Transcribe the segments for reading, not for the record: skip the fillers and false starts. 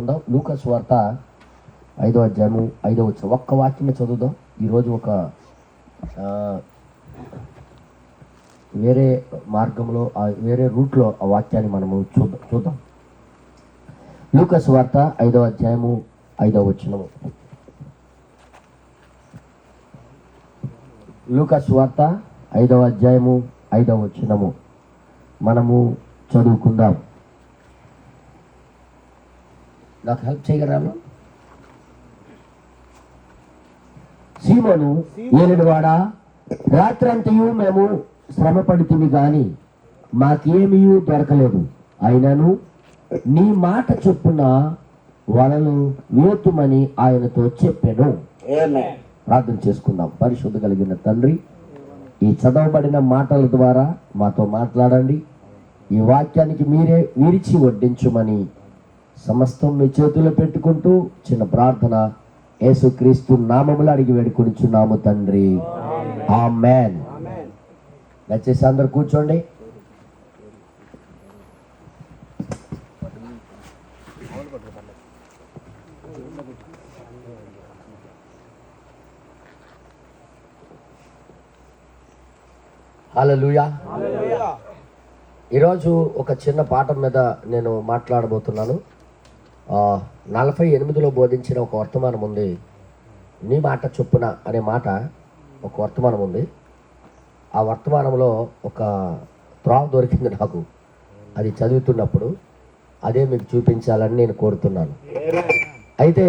చదువుకుందాం. లూకా సువార్త 5వ అధ్యాయము 5వ వచనం. ఒక్క వాక్యమే చదువుదాం. ఈరోజు ఒక వేరే మార్గంలో వేరే రూట్లో ఆ వాక్యాన్ని మనము చూద్దాం. లూకా సువార్త 5వ అధ్యాయము 5వ వచనము. లూకా సువార్త 5వ అధ్యాయము 5వ వచనము మనము చదువుకుందాం. నాకు హెల్ప్ చేయగలరా? సీమోను ఏలినవాడా, రాత్రంతయు మేము శ్రమ పడితిమి గాని మాకేమీ దొరకలేదు. అయినను నీ మాట చొప్పున వలలు వేతుమని ఆయనతో చెప్పాను. ప్రార్థన చేసుకుందాం. పరిశుద్ధ కలిగిన తండ్రి, ఈ చదవబడిన మాటల ద్వారా మాతో మాట్లాడండి. ఈ వాక్యానికి మీరే విరిచి వడ్డించుమని సమస్తం మీ చేతుల్లో పెట్టుకుంటూ చిన్న ప్రార్థన యేసుక్రీస్తు నామములో అడిగి వేడుకొనిచున్నాము తండ్రి, ఆమేన్. దయచేసి అందరు కూర్చోండి. హల్లెలూయా. ఈరోజు ఒక చిన్న పాఠం మీద నేను మాట్లాడబోతున్నాను. 48లో బోధించిన ఒక వర్తమానం ఉంది. నీ మాట చొప్పున అనే మాట ఒక వర్తమానం ఉంది. ఆ వర్తమానంలో ఒక త్రోవ దొరికింది నాకు. అది చదువుతున్నప్పుడు అదే మీకు చూపించాలని నేను కోరుతున్నాను. అయితే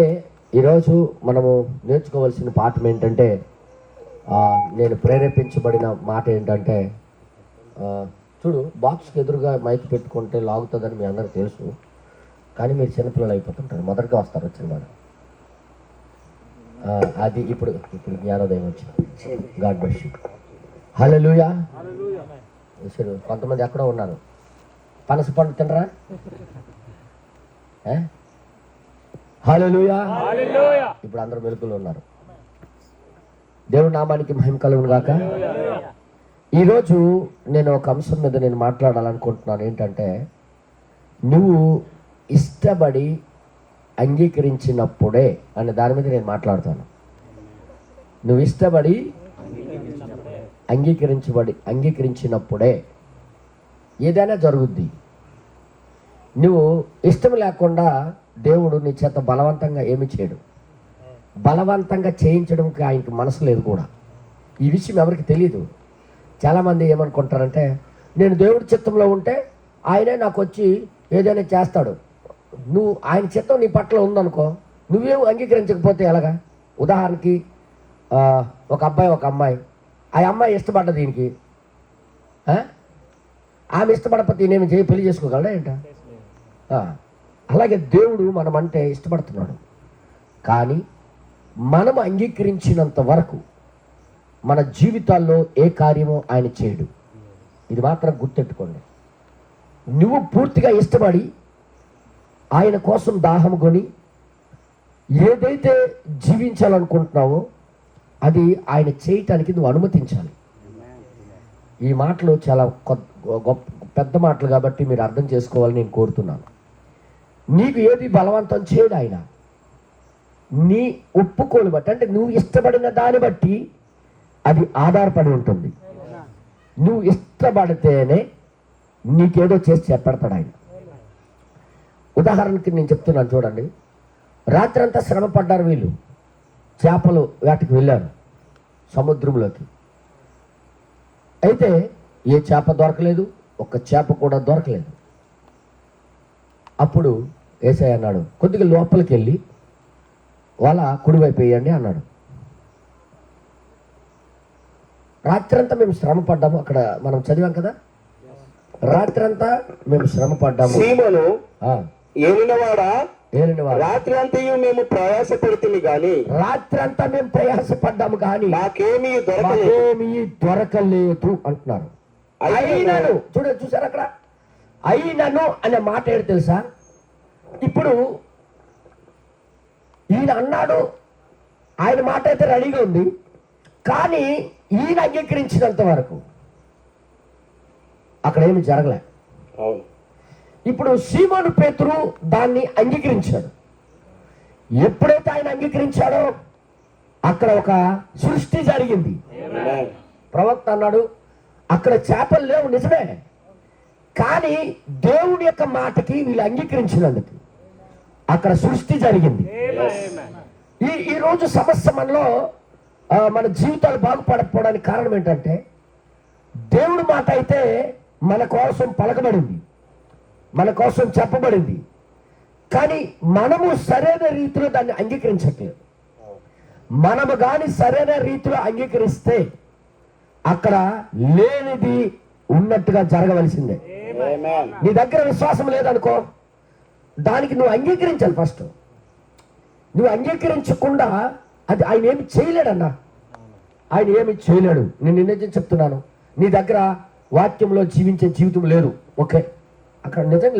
ఈరోజు మనము నేర్చుకోవాల్సిన పాఠం ఏంటంటే, నేను ప్రేరేపించబడిన మాట ఏంటంటే, చూడు, బాక్స్కి ఎదురుగా మైక్ పెట్టుకుంటే లాగుతుందని మీ అందరికీ తెలుసు. కానీ మీరు చిన్నపిల్లలు అయిపోతుంటారు, మొదటిగా వస్తారు వచ్చిన మాట. అది ఇప్పుడు జ్ఞానోదయం వచ్చింది. God bless you. హల్లెలూయా. సరే, కొంతమంది ఎక్కడో ఉన్నారు. పనస పండు తినరా? హల్లెలూయా. ఇప్పుడు అందరూ మెలకులు ఉన్నారు. దేవుడి నామానికి మహిమ కలుగును గాక. ఈరోజు నేను ఒక అంశం మీద నేను మాట్లాడాలనుకుంటున్నాను. ఏంటంటే, నువ్వు ఇష్టపడి అంగీకరించినప్పుడే అనే దాని మీద నేను మాట్లాడతాను. నువ్వు ఇష్టపడి అంగీకరించినప్పుడే ఏదైనా జరుగుద్ది. నువ్వు ఇష్టం లేకుండా దేవుడు నీ చేత బలవంతంగా ఏమి చేయడు. బలవంతంగా చేయించడంకి ఆయనకి మనసు లేదు కూడా. ఈ విషయం ఎవరికి తెలియదు. చాలామంది ఏమనుకుంటారంటే, నేను దేవుడి చిత్తంలో ఉంటే ఆయనే నాకు వచ్చి ఏదైనా చేస్తాడు. నువ్వు ఆయన చిత్తం నీ పట్ల ఉందనుకో, నువ్వేం అంగీకరించకపోతే ఎలాగా? ఉదాహరణకి ఒక అబ్బాయి ఒక అమ్మాయి, ఆ అమ్మాయి ఇష్టపడ్డ దీనికి, ఆమె ఇష్టపడకపోతే నేనేమి పెళ్లి చేసుకోగలడా ఏంట? అలాగే దేవుడు మనం అంటే ఇష్టపడుతున్నాడు. కానీ మనం అంగీకరించినంత వరకు మన జీవితాల్లో ఏ కార్యమో ఆయన చేయడు. ఇది మాత్రం గుర్తెట్టుకోండి. నువ్వు పూర్తిగా ఇష్టపడి ఆయన కోసం దాహం కొని ఏదైతే జీవించాలనుకుంటున్నావో అది ఆయన చేయటానికి నువ్వు అనుమతించాలి. ఈ మాటలు చాలా పెద్ద మాటలు కాబట్టి మీరు అర్థం చేసుకోవాలని నేను కోరుతున్నాను. నీకు ఏది బలవంతం చేయడు ఆయన. నీ ఒప్పుకోలు బట్టి, అంటే నువ్వు ఇష్టపడిన దాన్ని బట్టి అది ఆధారపడి ఉంటుంది. నువ్వు ఇష్టపడితేనే నీకేదో చేసి చెప్పడతాడు ఆయన. ఉదాహరణకి నేను చెప్తున్నాను చూడండి. రాత్రంతా శ్రమ పడ్డారు వీళ్ళు. చేపలు వేటకి వెళ్ళారు సముద్రంలోకి. అయితే ఏ చేప దొరకలేదు, ఒక్క చేప కూడా దొరకలేదు. అప్పుడు యేసయ్య అన్నాడు, కొద్దిగా లోపలికి వెళ్ళి వాళ్ళ కుడివైపు వేయండి అన్నాడు. రాత్రంతా మేము శ్రమ పడ్డాము. అక్కడ మనం చదివాం కదా, రాత్రంతా మేము శ్రమ పడ్డాము. సీమోను ఏలినవాడా, రాత్రంతయు మేము ప్రయాసపడుతుంది గాని, రాత్రంతా మేము ప్రయాసపడ్డాము కానీ మాకేమీ దొరకలేదు అంటున్నారు. అయినను చూసారు అక్కడ, అయినను అనే మాట ఏంటి తెలుసా? ఇప్పుడు ఈయన అన్నాడు, ఆయన మాట అయితే రెడీగా ఉంది, కానీ ఈయన అంగీకరించినంత వరకు అక్కడ ఏమి జరగలే. ఇప్పుడు సీమోను పేతురు దాన్ని అంగీకరించాడు. ఎప్పుడైతే ఆయన అంగీకరించాడో అక్కడ ఒక సృష్టి జరిగింది. ప్రవక్త అన్నాడు, అక్కడ చేపలు లేవు, నిజమే, కానీ దేవుని యొక్క మాటకి వీళ్ళు అంగీకరించినందుకు అక్కడ సృష్టి జరిగింది. ఈ రోజు సమస్య మనలో మన జీవితాలు బాగుపడకపోవడానికి కారణం ఏంటంటే, దేవుడి మాట అయితే మన కోసం పలకబడింది, మన కోసం చెప్పబడింది, కానీ మనము సరైన రీతిలో దాన్ని అంగీకరించట్లేదు. మనము కానీ సరైన రీతిలో అంగీకరిస్తే అక్కడ లేనిది ఉన్నట్టుగా జరగవలసిందే. నీ దగ్గర విశ్వాసం లేదనుకో, దానికి నువ్వు అంగీకరించాలి. ఫస్ట్ నువ్వు అంగీకరించకుండా అది ఆయన ఏమి చేయలేడన్నా, ఆయన ఏమి చేయలేడు. నేను నిజం చెప్తున్నాను, నీ దగ్గర వాక్యంలో జీవించే జీవితం లేదు, ఓకే, అక్కడ నిజంగా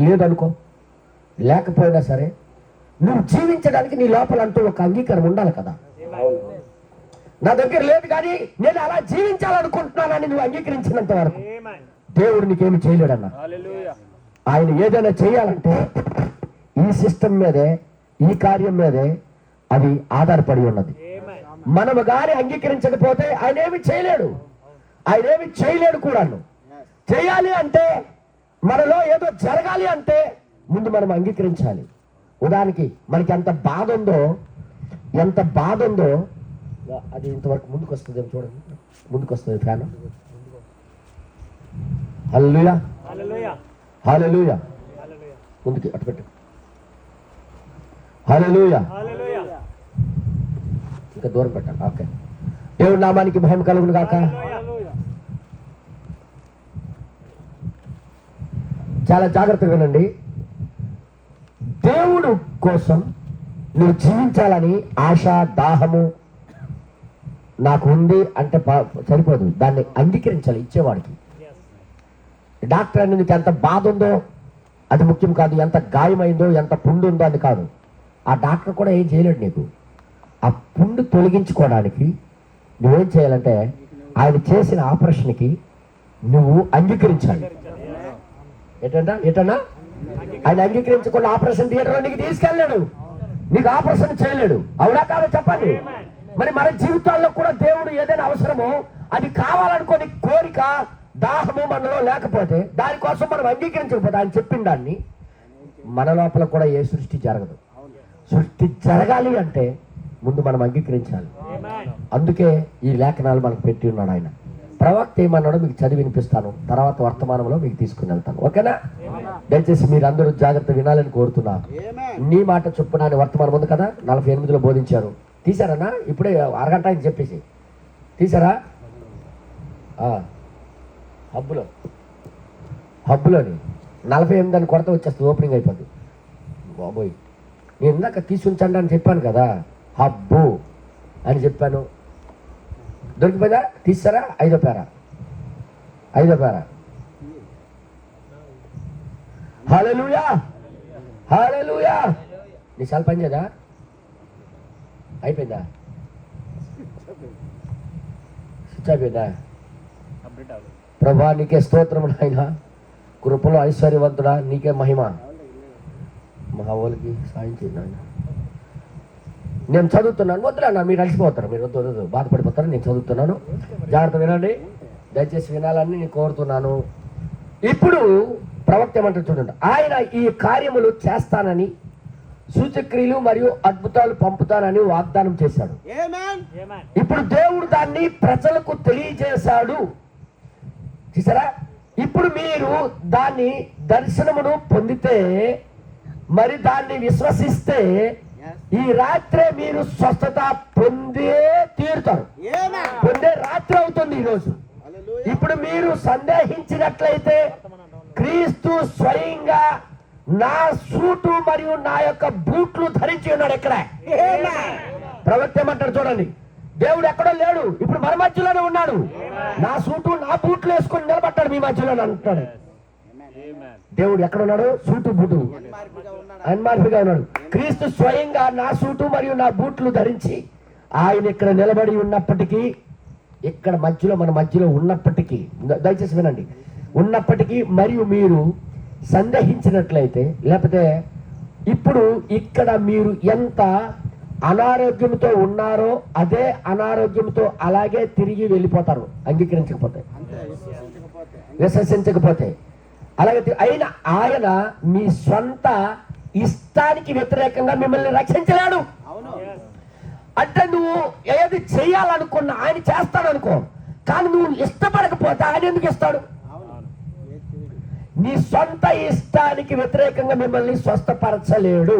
లేదనుకో, లేకపోయినా సరే నువ్వు జీవించడానికి నీ లోపల అంటూ ఒక అంగీకారం ఉండాలి కదా. నా దగ్గర లేదు కానీ నేను అలా జీవించాలనుకుంటున్నానని నువ్వు అంగీకరించినంత వరకు దేవుడు నీకేమి చేయలేడన్నా. ఆయన ఏదైనా చేయాలంటే ఈ సిస్టమ్ మీదే, ఈ కార్యం మీదే అది ఆధారపడి ఉన్నది. మనము గాని అంగీకరించకపోతే ఆయన ఏమి చేయలేడు, ఆయన ఏమి చేయలేడు కూడాను. చేయాలి అంటే, మనలో ఏదో జరగాలి అంటే ముందు మనం అంగీకరించాలి. ఉదాహరణకి మనకి ఎంత బాధ ఉందో అది ఇంతవరకు ముందుకు వస్తుంది, చూడండి, ముందుకు వస్తుంది ఫ్యాన్. హల్లెలూయా, హల్లెలూయా, ముందుకి అటు పెట్టు. హల్లెలూయా, ఇంకా దూరం పెట్టాలి. ఓకే, దేవుడి నామానికి మహిమ కలుగును గాక. చాలా జాగ్రత్తగా వినండి. దేవుడు కోసం నువ్వు జీవించాలని ఆశ, దాహము నాకు ఉంది అంటే సరిపోదు, దాన్ని అంగీకరించాలి ఇచ్చేవాడికి. డాక్టర్ అని నీకు ఎంత బాధ ఉందో అది ముఖ్యం కాదు, ఎంత గాయమైందో, ఎంత పుండు ఉందో అది కాదు. ఆ డాక్టర్ కూడా ఏం చేయలేడు నీకు. ఆ పుండు తొలగించుకోవడానికి నువ్వేం చేయాలంటే ఆయన చేసిన ఆపరేషన్కి నువ్వు అంగీకరించాలి. ఏటన్నా ఆయన అంగీకరించకుండా ఆపరేషన్ థియేటర్లో నీకు తీసుకెళ్ళాడు, నీకు ఆపరేషన్ చేయలేడు. అవునా కాదో చెప్పండి. మరి మన జీవితాల్లో కూడా దేవుడు ఏదైనా అవసరమో అది కావాలనుకోని కోరిక, దాహము మనలో లేకపోతే, దానికోసం మనం అంగీకరించకపోతే, ఆయన చెప్పిన దాన్ని, మన లోపల కూడా ఏ సృష్టి జరగదు. సృష్టి జరగాలి అంటే ముందు మనం అంగీకరించాలి. అందుకే ఈ లేఖనాలు మనకు పెట్టి ఉన్నాడు ఆయన. ప్రవక్త ఏమన్నాడో మీకు చదివి వినిపిస్తాను, తర్వాత వర్తమానంలో మీకు తీసుకుని వెళ్తాను, ఓకేనా? దయచేసి మీరు అందరూ జాగ్రత్త వినాలని కోరుతున్నా. నీ మాట చొప్పున వర్తమానం ఉంది కదా, 48లో బోధించారు. తీసారన్నా? ఇప్పుడే అరగంట అని చెప్పేసి తీసారా? హబ్బులోని 48 అని కొరత వచ్చేస్తుంది, ఓపెనింగ్ అయిపోద్ది. బాబోయ్, నేను ఇందాక తీసి ఉంచండి అని చెప్పాను కదా, హబ్బు అని చెప్పాను, దొరికిపోయిందా? తీసారా? 5వ పేరా. హల్లెలూయా, హల్లెలూయా. నీ చాలా పని చేయదా? అయిపోయిందా? స్విచ్ అయిపోయిందా? ప్రభా నీకే స్తోత్రం నాయన, కృపలో ఐశ్వర్యవంతుడా నీకే మహిమ. మా వాళ్ళకి సాయం చేయండి నాయన. నేను చదువుతున్నాను, వద్దులన్నా మీరు అలసిపోతారు, మీరు వద్దు బాధపడిపోతారు. నేను చదువుతున్నాను, జాగ్రత్త వినండి, దయచేసి వినాలని నేను కోరుతున్నాను. ఇప్పుడు ప్రవక్త ఏమంటారు చూడండి. ఆయన ఈ కార్యములు చేస్తానని, సూచక్రియలు మరియు అద్భుతాలు పంపుతానని వాగ్దానం చేశాడు. ఇప్పుడు దేవుడు దాన్ని ప్రజలకు తెలియజేశాడు. చూసారా? ఇప్పుడు మీరు దాన్ని దర్శనమును పొందితే, మరి దాన్ని విశ్వసిస్తే ఈ రాత్రే మీరు స్వస్థత పొందే తీరుతారు. పొందే రాత్రి అవుతుంది ఈరోజు. ఇప్పుడు మీరు సందేహించినట్లయితే, క్రీస్తు స్వయంగా నా సూటు మరియు నా యొక్క బూట్లు ధరించి ఉన్నాడు. ఎక్కడ? ప్రవక్త ఏమంటాడు చూడండి, దేవుడు ఎక్కడో లేడు, ఇప్పుడు మన మధ్యలోనే ఉన్నాడు. నా సూటు నా బూట్లు వేసుకొని నిలబడ్డాడు మీ మధ్యలో అంటాడు. దేవుడు ఎక్కడ ఉన్నాడు? సూటు బూటు అన్మార్పిగా ఉన్నాడు. క్రీస్తు స్వయంగా నా సూటు మరియు నా బూట్లు ధరించి ఆయన ఇక్కడ నిలబడి ఉన్నప్పటికీ, ఇక్కడ మధ్యలో మన మధ్యలో ఉన్నప్పటికీ, దయచేసి వినండి, ఉన్నప్పటికీ మరియు మీరు సందేహించినట్లయితే, లేకపోతే ఇప్పుడు ఇక్కడ మీరు ఎంత అనారోగ్యంతో ఉన్నారో అదే అనారోగ్యంతో అలాగే తిరిగి వెళ్ళిపోతారు అంగీకరించకపోతే, విశ్వసించకపోతే. అలాగే అయినా ఆయన మీ సొంత ఇష్టానికి వ్యతిరేకంగా మిమ్మల్ని రక్షించలేడు. అంటే నువ్వు ఏది చేయాలనుకున్నా ఆయన చేస్తాడనుకో, కానీ నువ్వు ఇష్టపడకపోతే ఆయన ఎందుకు ఇస్తాడు? నీ సొంత ఇష్టానికి వ్యతిరేకంగా మిమ్మల్ని స్వస్థపరచలేడు.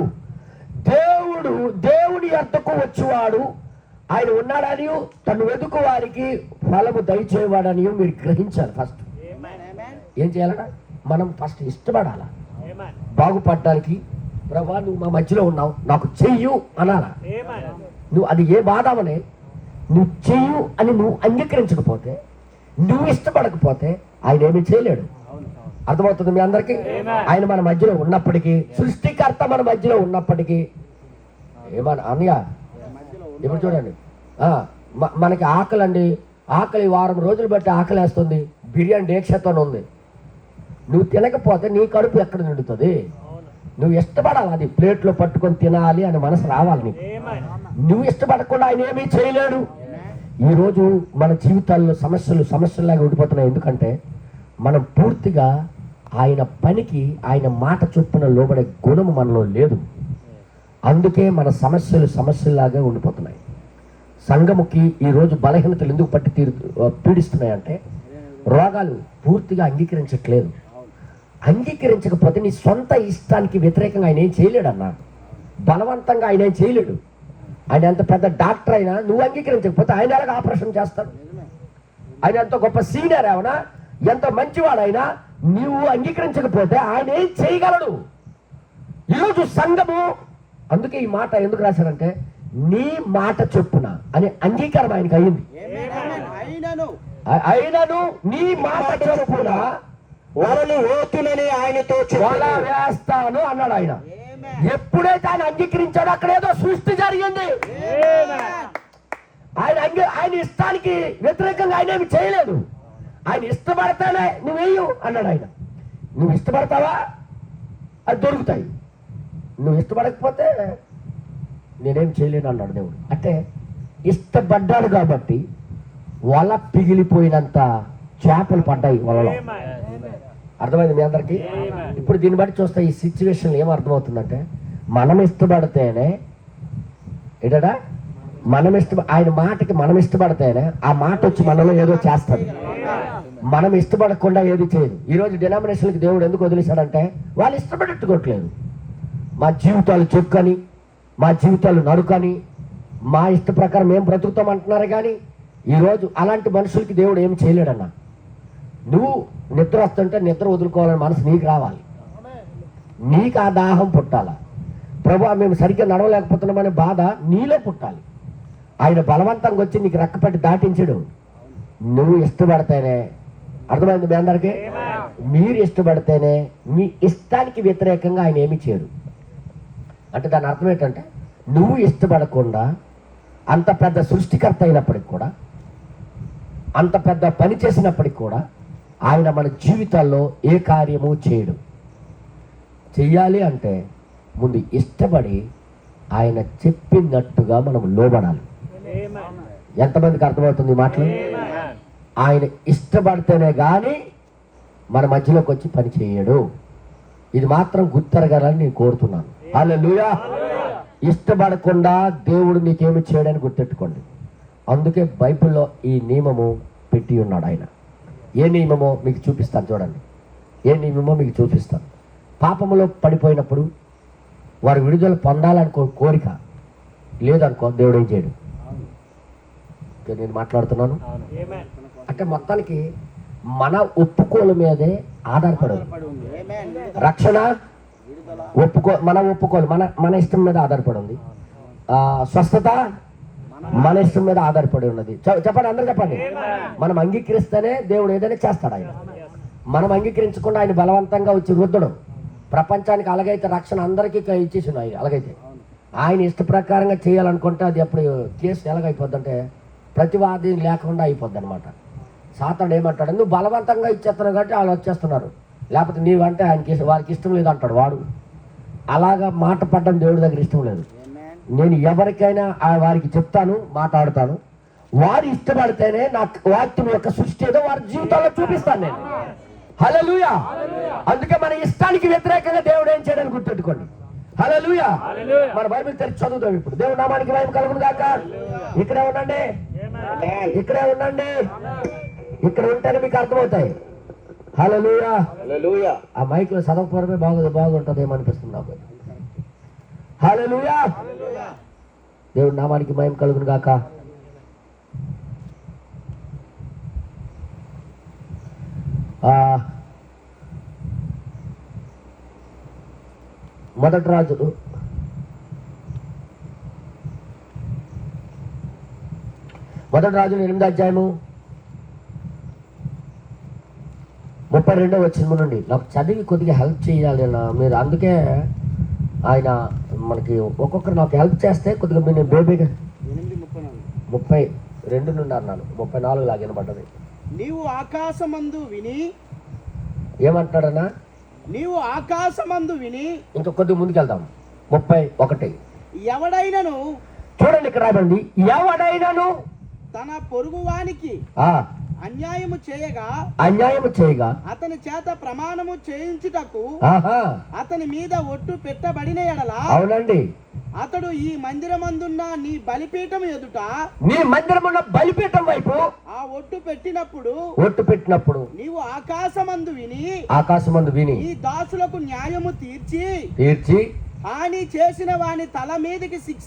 దేవుడి యొద్దకు వచ్చేవాడు ఆయన ఉన్నాడని, తను వెతుకు వారికి ఫలము దయచేవాడని మీరు గ్రహించాలి. ఫస్ట్ ఏం చేయాలన్నా మనం ఫస్ట్ ఇష్టపడాలా బాగుపడడానికి. ప్రభా నువ్వు మా మధ్యలో ఉన్నావు, నాకు చెయ్యు అనాలా. నువ్వు అది ఏ బాధమనే నువ్వు చెయ్యు అని నువ్వు అంగీకరించకపోతే, నువ్వు ఇష్టపడకపోతే ఆయన ఏమీ చేయలేడు. అర్థమవుతుంది మీ అందరికీ? ఆయన మన మధ్యలో ఉన్నప్పటికీ, సృష్టికర్త మన మధ్యలో ఉన్నప్పటికీ ఏమన్నా అన్నయ్య ఇప్పుడు చూడండి, మనకి ఆకలి ఆకలి వారం రోజులు బట్టి ఆకలి వేస్తుంది, బిర్యానీ డేక్షతో ఉంది. నువ్వు తినకపోతే నీ కడుపు ఎక్కడ నిండుతుంది? నువ్వు ఇష్టపడాలి, అది ప్లేట్లో పట్టుకొని తినాలి అని మనసు రావాలి నీకు. నువ్వు ఇష్టపడకుండా ఆయన ఏమీ చేయలేడు. ఈరోజు మన జీవితాల్లో సమస్యల్లాగా ఉండిపోతున్నాయి. ఎందుకంటే మనం పూర్తిగా ఆయన పనికి, ఆయన మాట చొప్పున లోబడే గుణము మనలో లేదు. అందుకే మన సమస్యల్లాగా ఉండిపోతున్నాయి. సంఘముకి ఈరోజు బలహీనతలు ఎందుకు పీడిస్తున్నాయంటే రోగాలు పూర్తిగా అంగీకరించట్లేదు. అంగీకరించకపోతే నీ సొంత ఇష్టానికి వ్యతిరేకంగా ఆయన ఏం చేయలేడన్నా, బలవంతంగా ఆయన ఏం చేయలేడు. ఆయన ఎంత పెద్ద డాక్టర్ అయినా నువ్వు అంగీకరించకపోతే ఆయన ఎలాగ ఆపరేషన్ చేస్తాడు? ఆయన ఎంత గొప్ప సీనియర్ ఏమన్నా, ఎంత మంచివాడైనా నువ్వు అంగీకరించకపోతే ఆయన ఏం చేయగలడు? ఈరోజు సంఘము, అందుకే ఈ మాట ఎందుకు రాశాడంటే నీ మాట చొప్పున అనే అంగీకారం ఆయనకు అయింది. అయినను నీ మాట చొప్పున వలలు ఓతునని ఆయనతో వల వేస్తాను అన్నాడు ఆయన. ఎప్పుడైతే ఆయన అంగీకరించాడో అక్కడ ఏదో సృష్టి జరిగింది. ఆయన ఇష్టానికి వ్యతిరేకంగా ఆయన ఏమి చేయలేదు. ఆయన ఇష్టపడతానే నువ్వు వేయు అన్నాడు ఆయన. నువ్వు ఇష్టపడతావా అది దొరుకుతాయి, నువ్వు ఇష్టపడకపోతే నేనేం చేయలేను అన్నాడు దేవుడు. అంటే ఇష్టపడ్డాడు కాబట్టి వల పిగిలిపోయినంత చేపలు పడ్డాయి వలలో. అర్థమైంది మీ అందరికీ? ఇప్పుడు దీన్ని బట్టి చూస్తే ఈ సిచ్యువేషన్ ఏం అర్థమవుతుందంటే మనం ఇష్టపడితేనే ఏంటడా ఆయన మాటకి మనం ఇష్టపడితేనే ఆ మాట వచ్చి మనలో ఏదో చేస్తుంది. మనం ఇష్టపడకుండా ఏది చేయదు. ఈరోజు డినామినేషన్కి దేవుడు ఎందుకు వదిలేశాడంటే వాళ్ళు ఇష్టపడట్టుకోవట్లేదు. మా జీవితాలు చొక్కని, మా జీవితాలు నరుకని, మా ఇష్ట ప్రకారం మేము బ్రతుకుతాం అంటున్నారు. కానీ ఈరోజు అలాంటి మనుషులకి దేవుడు ఏం చేయలేడన్నా. నువ్వు నిద్ర వస్తుంటే నిద్ర వదులుకోవాలని మనసు నీకు రావాలి, నీకు ఆ దాహం పుట్టాలా. ప్రభు మేము సరిగ్గా నడవలేకపోతున్నామనే బాధ నీలో పుట్టాలి. ఆయన బలవంతంగా వచ్చి నీకు రెక్కపట్టి దాటించడు. నువ్వు ఇష్టపడితేనే, అర్థమైంది మీ అందరికీ? మీరు ఇష్టపడితేనే మీ ఇష్టానికి వ్యతిరేకంగా ఆయన ఏమి చేయడు. అంటే దాని అర్థం ఏంటంటే నువ్వు ఇష్టపడకుండా అంత పెద్ద సృష్టికర్త అయినప్పటికి కూడా, అంత పెద్ద పని చేసినప్పటికి కూడా ఆయన మన జీవితాల్లో ఏ కార్యము చేయడు. చెయ్యాలి అంటే ముందు ఇష్టపడి ఆయన చెప్పినట్టుగా మనం లోబడాలి. ఎంతమందికి అర్థమవుతుంది ఈ మాటలు? ఆయన ఇష్టపడితేనే కానీ మన మధ్యలోకి వచ్చి పని చేయడు. ఇది మాత్రం గుర్తెరగాలని నేను కోరుతున్నాను. హల్లెలూయా. ఇష్టపడకుండా దేవుడు నీకేమి చేయడానికి గుర్తెట్టుకోండి. అందుకే బైబిల్లో ఈ నియమము పెట్టి ఉన్నాడు ఆయన. ఏ నియమమో మీకు చూపిస్తాను చూడండి. ఏ నియమమో మీకు చూపిస్తాను. పాపములో పడిపోయినప్పుడు వారు విడుదల పొందాలనుకో కోరిక లేదనుకో, దేవుడు ఏం చేయడు. నేను మాట్లాడుతున్నాను అంటే మొత్తానికి మన ఒప్పుకోలు మీదే ఆధారపడదు రక్షణ. మన ఒప్పుకోలు మన ఇష్టం మీద ఆధారపడి ఉంది. స్వస్థత మన ఇష్టం మీద ఆధారపడి ఉన్నది. చెప్పండి, అందరూ చెప్పండి. మనం అంగీకరిస్తేనే దేవుడు ఏదైనా చేస్తాడు. ఆయన మనం అంగీకరించకుండా ఆయన బలవంతంగా వచ్చి రుద్దడం. ప్రపంచానికి అలాగైతే రక్షణ అందరికీ ఇచ్చేసిండు ఆయన. అలాగైతే ఆయన ఇష్ట ప్రకారంగా చేయాలనుకుంటే అది అప్పుడు కేసు ఎలాగైపోద్ది అంటే ప్రతివాది లేకుండా అయిపోద్ది అనమాట. సాతానుడు ఏమంటాడు, నువ్వు బలవంతంగా ఇచ్చేస్తున్నావు కాబట్టి వాళ్ళు వచ్చేస్తున్నారు, లేకపోతే నీవంటే ఆయనకి వారికి ఇష్టం లేదు అంటాడు వాడు. అలాగా మాట పడ్డం దేవుడి దగ్గర ఇష్టం లేదు. నేను ఎవరికైనా వారికి చెప్తాను, మాట్లాడతాను. వారు ఇష్టపడితేనే నా వాక్యం యొక్క సృష్టి ఏదో వారి జీవితాల్లో చూపిస్తాను నేను. హల్లెలూయా. అందుకే మన ఇష్టానికి వ్యతిరేకంగా దేవుడు ఏం చేయడానికి గుర్తెట్టుకోండి. హల్లెలూయా. మన బైబిల్ తెరిచి చదువుతాం ఇప్పుడు. దేవుడి నామానికి మహిమ కలుగును గాక. ఇక్కడే ఉండండి, ఇక్కడే ఉండండి. ఇక్కడ ఉంటేనే మీకు అర్థమవుతాయి. హల్లెలూయా. హల్లెలూయా. ఆ మైక్ లో చదవకపోవడమే బాగుంటుంది ఏమనిపిస్తుంది నాకు. హల్లెలూయా. దేవుడి నామానికి మహిమ కలుగును గాక. మొదటి రాజులు 8వ అధ్యాయము 32వ వచనం నుండి నాకు చదివి కొద్దిగా హెల్ప్ చేయాలి మీరు. అందుకే ఆయన మనకి ఒక్కొక్కరు నాకు హెల్ప్ చేస్తే కొద్దిగా మీరు బేబీగా 32 నుండి అన్నాను, 34 లాగా వినబడ్డది. నీవు ఆకాశమందు విని ఏమంటాడన్నా? నీవు ఆకాశమందు విని ఇంకా కొద్దిగా ముందుకెళ్దాం. 31. ఎవడైనను చూడండి, ఇక్కడ రాబండి. ఎవడైనను తన పొరుగువానికి అన్యాయము చేయగా అతని చేత ప్రమాణము చేయించుటకు అతని మీద ఒట్టు పెట్టబడిన ఎడల, అవునండి, అతడు ఈ మందిరమందున్న నీ బలిపీఠం ఎదుట, నీ మందిరమున్న బలిపీఠం వైపు ఆ ఒట్టు పెట్టినప్పుడు నీవు ఆకాశమందు విని ఈ దాసులకు న్యాయము తీర్చి హాని చేసిన వాని తల మీదకి శిక్ష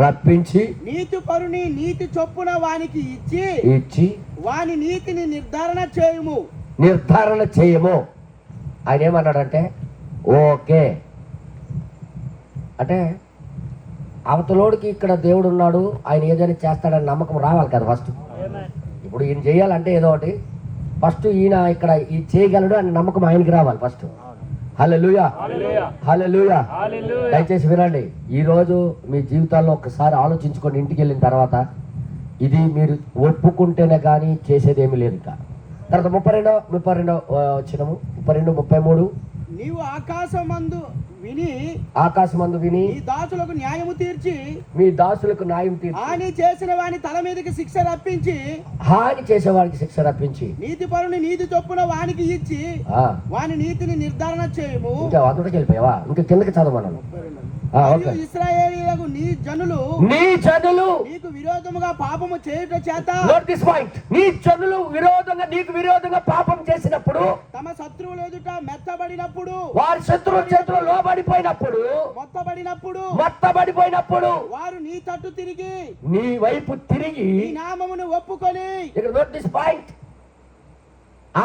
రప్పించి నీతిపరుని నీతి చొప్పున వానికి ఇచ్చి వాని నీతిని నిర్ధారణ చేయము. ఆయన ఏమన్నాడంటే ఓకే అంటే అవతలోడికి ఇక్కడ దేవుడు ఉన్నాడు, ఆయన ఏదైనా చేస్తాడని నమ్మకం రావాలి కదా ఫస్ట్. ఇప్పుడు ఈయన చేయాలంటే ఏదో ఒకటి ఫస్ట్ ఈయన ఇక్కడ ఇది చేయగలడు అని నమ్మకం ఆయనకి రావాలి ఫస్ట్. హల్లెలూయా. హల్లెలూయా. దయచేసి వినండి. ఈరోజు మీ జీవితాల్లో ఒక్కసారి ఆలోచించుకొని ఇంటికి వెళ్ళిన తర్వాత ఇది మీరు ఒప్పుకుంటేనే కానీ చేసేది ఏమీ లేదు. ఇంకా తర్వాత 32 వచ్చినము 33 నీవు ఆకాశమందు విని ఈ దాసులకు న్యాయము తీర్చి హాని చేసిన వాని తల మీదకి శిక్ష రప్పించి నీతిపరుని నీతి చొప్పున వానికి ఇచ్చి వాని నీతిని నిర్ధారణ చేయము. ఇంకా అందులోకి వెళ్ళిపోయావా? ఇంకా కిందకి చదవమన్నాను. ఇశ్రాయేలీయులకు నీ జనులు నీకు విరోధముగా పాపము చేయుట చేత, నీ జనులు నీకు విరోధంగా పాపం చేసినప్పుడు, తమ శత్రువుల ఎదుట మెత్తబడినప్పుడు, వారి శత్రువుల చేతిలో లోబడిపోయినప్పుడు, మొత్తబడిపోయినప్పుడు వారు నీ తట్టు తిరిగి నీ వైపు తిరిగి నీ నామమును ఒప్పుకొని,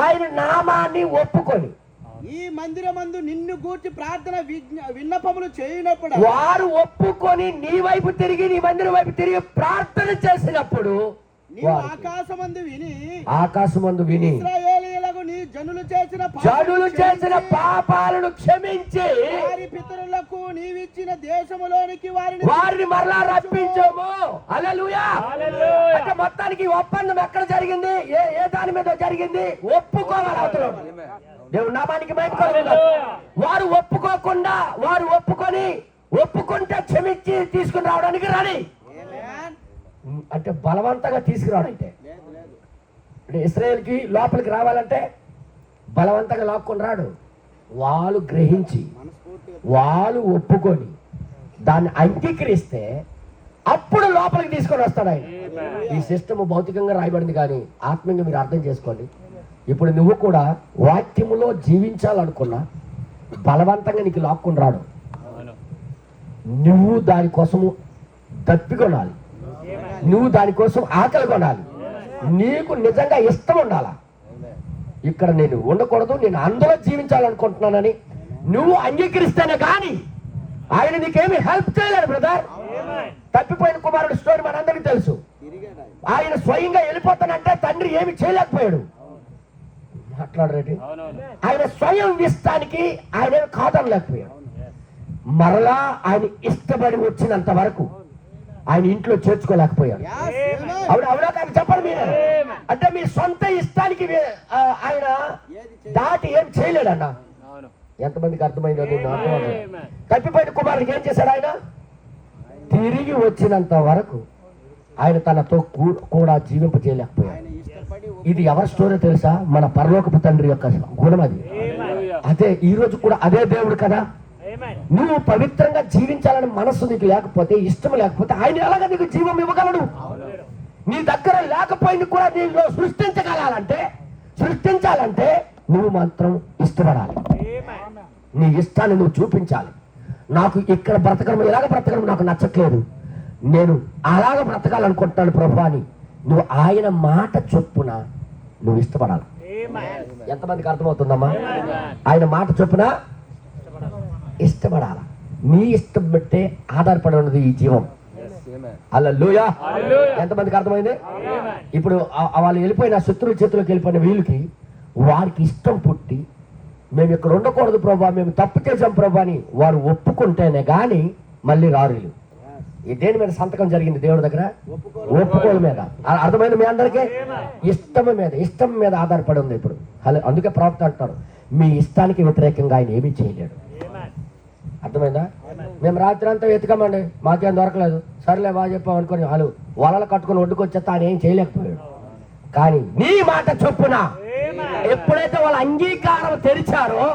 ఆయన నామాన్ని ఒప్పుకొని ఈ మందిరమందు నిన్ను గూర్చి ప్రార్థన విన్నపములు చేయనప్పుడు, వారు ఒప్పుకొని నీ వైపు తిరిగి నీ మందిరం వైపు తిరిగి ప్రార్థన చేసినప్పుడు ఆకాశమందు విని ఇశ్రాయేలీయులకు నీ జనులు చేసిన పాపాలను క్షమించి వారి పితరులకు నీవిచ్చిన దేశములోనికి వారిని మరలా రప్పించము. హల్లెలూయా. అంటే మొత్తానికి ఒప్పందం ఎక్కడ జరిగింది? ఏ దాని మీద జరిగింది? ఒప్పుకోవాలి అవతల. దేవుడి నామానికి మహిమ కలుగును. వారు ఒప్పుకుంటే క్షమించి తీసుకుని రావడానికి రాని అంటే బలవంతంగా తీసుకురావడం. అంటే ఇశ్రాయేలుకి లోపలికి రావాలంటే బలవంతంగా లాక్కొని రాడు. వాళ్ళు గ్రహించి వాళ్ళు ఒప్పుకొని దాన్ని అంగీకరిస్తే అప్పుడు లోపలికి తీసుకొని వస్తాడు ఆయన. ఈ సిస్టమ్ భౌతికంగా రాయబడింది కానీ ఆత్మీయంగా మీరు అర్థం చేసుకోండి. ఇప్పుడు నువ్వు కూడా వాక్యములో జీవించాలనుకున్నా బలవంతంగా నీకు లాక్కొని రాడు. నువ్వు దానికోసము దప్పికొనాలి, నువ్వు దానికోసం ఆకలి కొనాలి, నీకు నిజంగా ఇష్టం ఉండాలా. ఇక్కడ నేను ఉండకూడదు, నేను అందులో జీవించాలనుకుంటున్నానని నువ్వు అంగీకరిస్తేనే కానీ ఆయన నీకేమి హెల్ప్ చేయలేడు బ్రదర్. తప్పిపోయిన కుమారుడు స్టోరీ మనందరికీ తెలుసు. ఆయన స్వయంగా వెళ్ళిపోతానంటే తండ్రి ఏమి చేయలేకపోయాడు. మాట్లాడరేంటి? ఆయన స్వయం ఇష్టానికి ఆయన కాదనలేకపోయాడు. మరలా ఆయన ఇష్టపడి వచ్చినంత వరకు ఆయన ఇంట్లో చేర్చుకోలేకపోయాడు. అవునా కానీ చెప్పండి మీరే. అంటే మీ సొంత ఇష్టానికి ఆయన దాటి ఏం చేయలేడన్నా. ఎంతమందికి అర్థమైందో నేను అర్థమవుతుంది. తప్పిపోయిన కుమారుడికి ఏం చేశాడు ఆయన? తిరిగి వచ్చినంత వరకు ఆయన తనతో కూడా జీవింప చేయలేకపోయాడు. ఆయన ఇష్టపడి ఇది ఎవరి స్టోరీ తెలుసా? మన పరలోకపు తండ్రి యొక్క గుణం అది. అదే ఈ రోజు కూడా అదే దేవుడు కదా. నువ్వు పవిత్రంగా జీవించాలని మనస్సు నీకు లేకపోతే, ఇష్టం లేకపోతే ఆయన ఎలాగ నీకు జీవం ఇవ్వగలడు? నీ దగ్గర లేకపోయింది కూడా నీలో సృష్టించాలంటే నువ్వు మాత్రం ఇష్టపడాలి. నీ ఇష్టాన్ని నువ్వు చూపించాలి. నాకు ఇక్కడ బ్రతకడం, ఇలాగ బ్రతకడం నాకు నచ్చట్లేదు, నేను అలాగ బ్రతకాలనుకుంటున్నాను ప్రభు అని నువ్వు ఆయన మాట చొప్పున నువ్వు ఇష్టపడాలి. ఎంతమందికి అర్థమవుతుందమ్మా? ఆయన మాట చొప్పున ఇష్టపడాల. నీ ఇష్టం బట్టే ఆధారపడి ఉన్నది ఈ జీవం. హల్లెలూయా. ఎంతమందికి అర్థమైంది? ఇప్పుడు వాళ్ళు వెళ్ళిపోయిన శత్రువుల చేతిలోకి వెళ్ళిపోయిన వీళ్ళకి వారికి ఇష్టం పుట్టి మేము ఇక్కడ ఉండకూడదు ప్రభా, మేము తప్పు చేసాం ప్రభా అని వారు ఒప్పుకుంటేనే గాని మళ్ళీ రారు వీళ్ళు. దేని మీద సంతకం జరిగింది దేవుడి దగ్గర? ఒప్పుకోలు మీద. అర్థమైంది మీ అందరికీ? ఇష్టం మీద ఆధారపడి ఉంది ఇప్పుడు. అందుకే ప్రవక్త అంటారు, మీ ఇష్టానికి వ్యతిరేకంగా ఆయన ఏమీ చేయలేడు. అర్థమైందా? మేము రాత్రి అంతా వెతకమండి, మాకేం దొరకలేదు, సరేలే బాగా చెప్పాం అనుకుని వాళ్ళు వలలు కట్టుకుని ఒడ్డుకొచ్చేస్తా ఆయన ఏం చేయలేకపోయాడు. కానీ నీ మాట చొప్పున ఎప్పుడైతే వాళ్ళ అంగీకారం తెరిచారో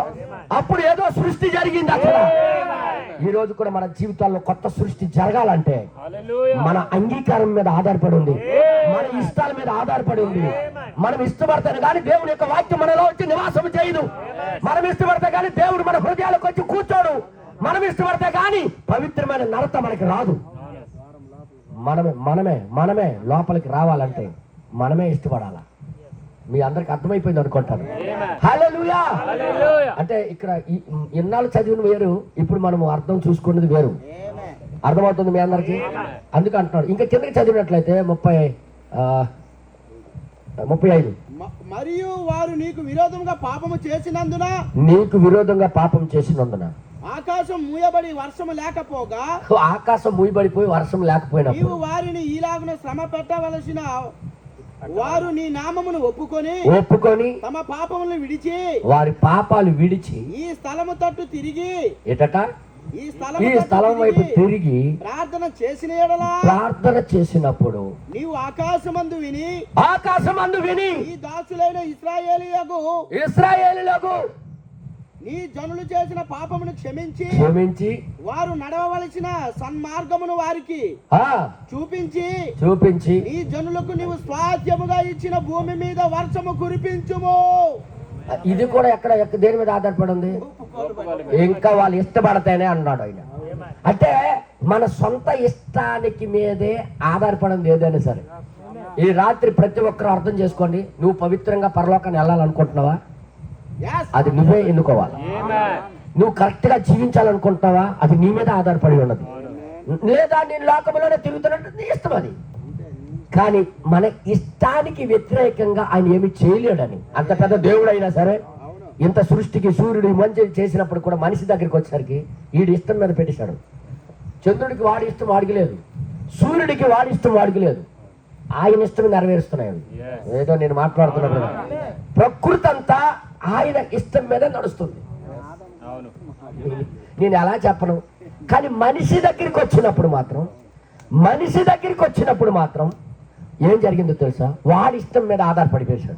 అప్పుడు ఏదో సృష్టి జరిగింది అక్కడ. ఈ రోజు కూడా మన జీవితాల్లో కొత్త సృష్టి జరగాలంటే మన అంగీకారం మీద ఆధారపడి ఉంది, మన ఇష్టాల మీద ఆధారపడి ఉంది. మనం ఇష్టపడతాను కానీ దేవుని యొక్క వాక్యం మనలో వచ్చి నివాసం చేయదు. మనం ఇష్టపడితే కానీ దేవుడు మన హృదయాలకు వచ్చి కూర్చోడు. మనం ఇష్టపడితే కానీ పవిత్రమైన నడత మనకి రాదు. మనమే లోపలికి రావాలంటే మనమే ఇష్టపడాలా. మీ అందరికి అర్థమైపోయింది అనుకుంటాను. హల్లెలూయా. అంటే ఇక్కడ ఇన్నాళ్ళు చదివిన వేరు, ఇప్పుడు మనం అర్థం చూసుకున్నది వేరు. అర్థమవుతుంది మీ అందరికి? అందుకు అంటున్నాడు. ఇంకా కిందకి చదివినట్లయితే 35 మరియు వారు నీకు విరోధంగా పాపము చేసినందున ఆకాశం మూయబడి వర్షము లేకపోగా, ఆకాశం మూయబడిపోయి వర్షం లేకపోయినా నీవు వారిని ఈలాగున శ్రమ పెట్టవలసిన వారు నీ నామమును ఒప్పుకొని తమ పాపములను విడిచి, వారి పాపాలు విడిచి ఈ స్థలము తట్టు తిరిగి ఈ స్థలం వైపు తిరిగి ప్రార్థన చేసినప్పుడు నీవు ఆకాశమందు విని ఈ దాసులైన ఇశ్రాయేలీయులకు నీ జనులు చేసిన పాపమును క్షమించి వారు నడవవలసిన సన్మార్గమును వారికి చూపించి నీ జనులకు నీవు స్వాస్థ్యముగా ఇచ్చిన భూమి మీద వర్షము కురిపించుము. ఇది కూడా ఎక్కడ దేని మీద ఆధారపడి ఉంది? ఇంకా వాళ్ళు ఇష్టపడతానే అన్నాడు ఆయన. అంటే మన సొంత ఇష్టానికి మీదే ఆధారపడింది ఏదైనా సరే. ఈ రాత్రి ప్రతి ఒక్కరూ అర్థం చేసుకోండి. నువ్వు పవిత్రంగా పరలోకాన్ని వెళ్ళాలనుకుంటున్నావా? అది నువ్వే ఎన్నుకోవాలి. నువ్వు కరెక్ట్ గా జీవించాలనుకుంటున్నావా? అది నీ మీద ఆధారపడి ఉన్నది. లేదా నేను లోకంలోనే తిరుగుతున్నట్టు నీ ఇష్టం అది. కానీ మన ఇష్టానికి వ్యతిరేకంగా ఆయన ఏమి చేయలేడని. అంత పెద్ద దేవుడు అయినా సరే, ఇంత సృష్టికి సూర్యుడు మంచి చేసినప్పుడు కూడా మనిషి దగ్గరికి వచ్చేసరికి వీడి ఇష్టం మీద పెట్టేశాడు. చంద్రుడికి వాడి ఇష్టం వాడికి లేదు, సూర్యుడికి వాడి ఇష్టం వాడికి లేదు. ఆయన ఇష్టం నెరవేరుస్తున్నాయి. ఏదో నేను మాట్లాడుతున్నప్పుడు ప్రకృతి అంతా ఆయన ఇష్టం మీద నడుస్తుంది. నేను ఎలా చెప్పను, కానీ మనిషి దగ్గరికి వచ్చినప్పుడు మాత్రం ఏం జరిగిందో తెలుసా? వాడి ఇష్టం మీద ఆధారపడిపోయాడు.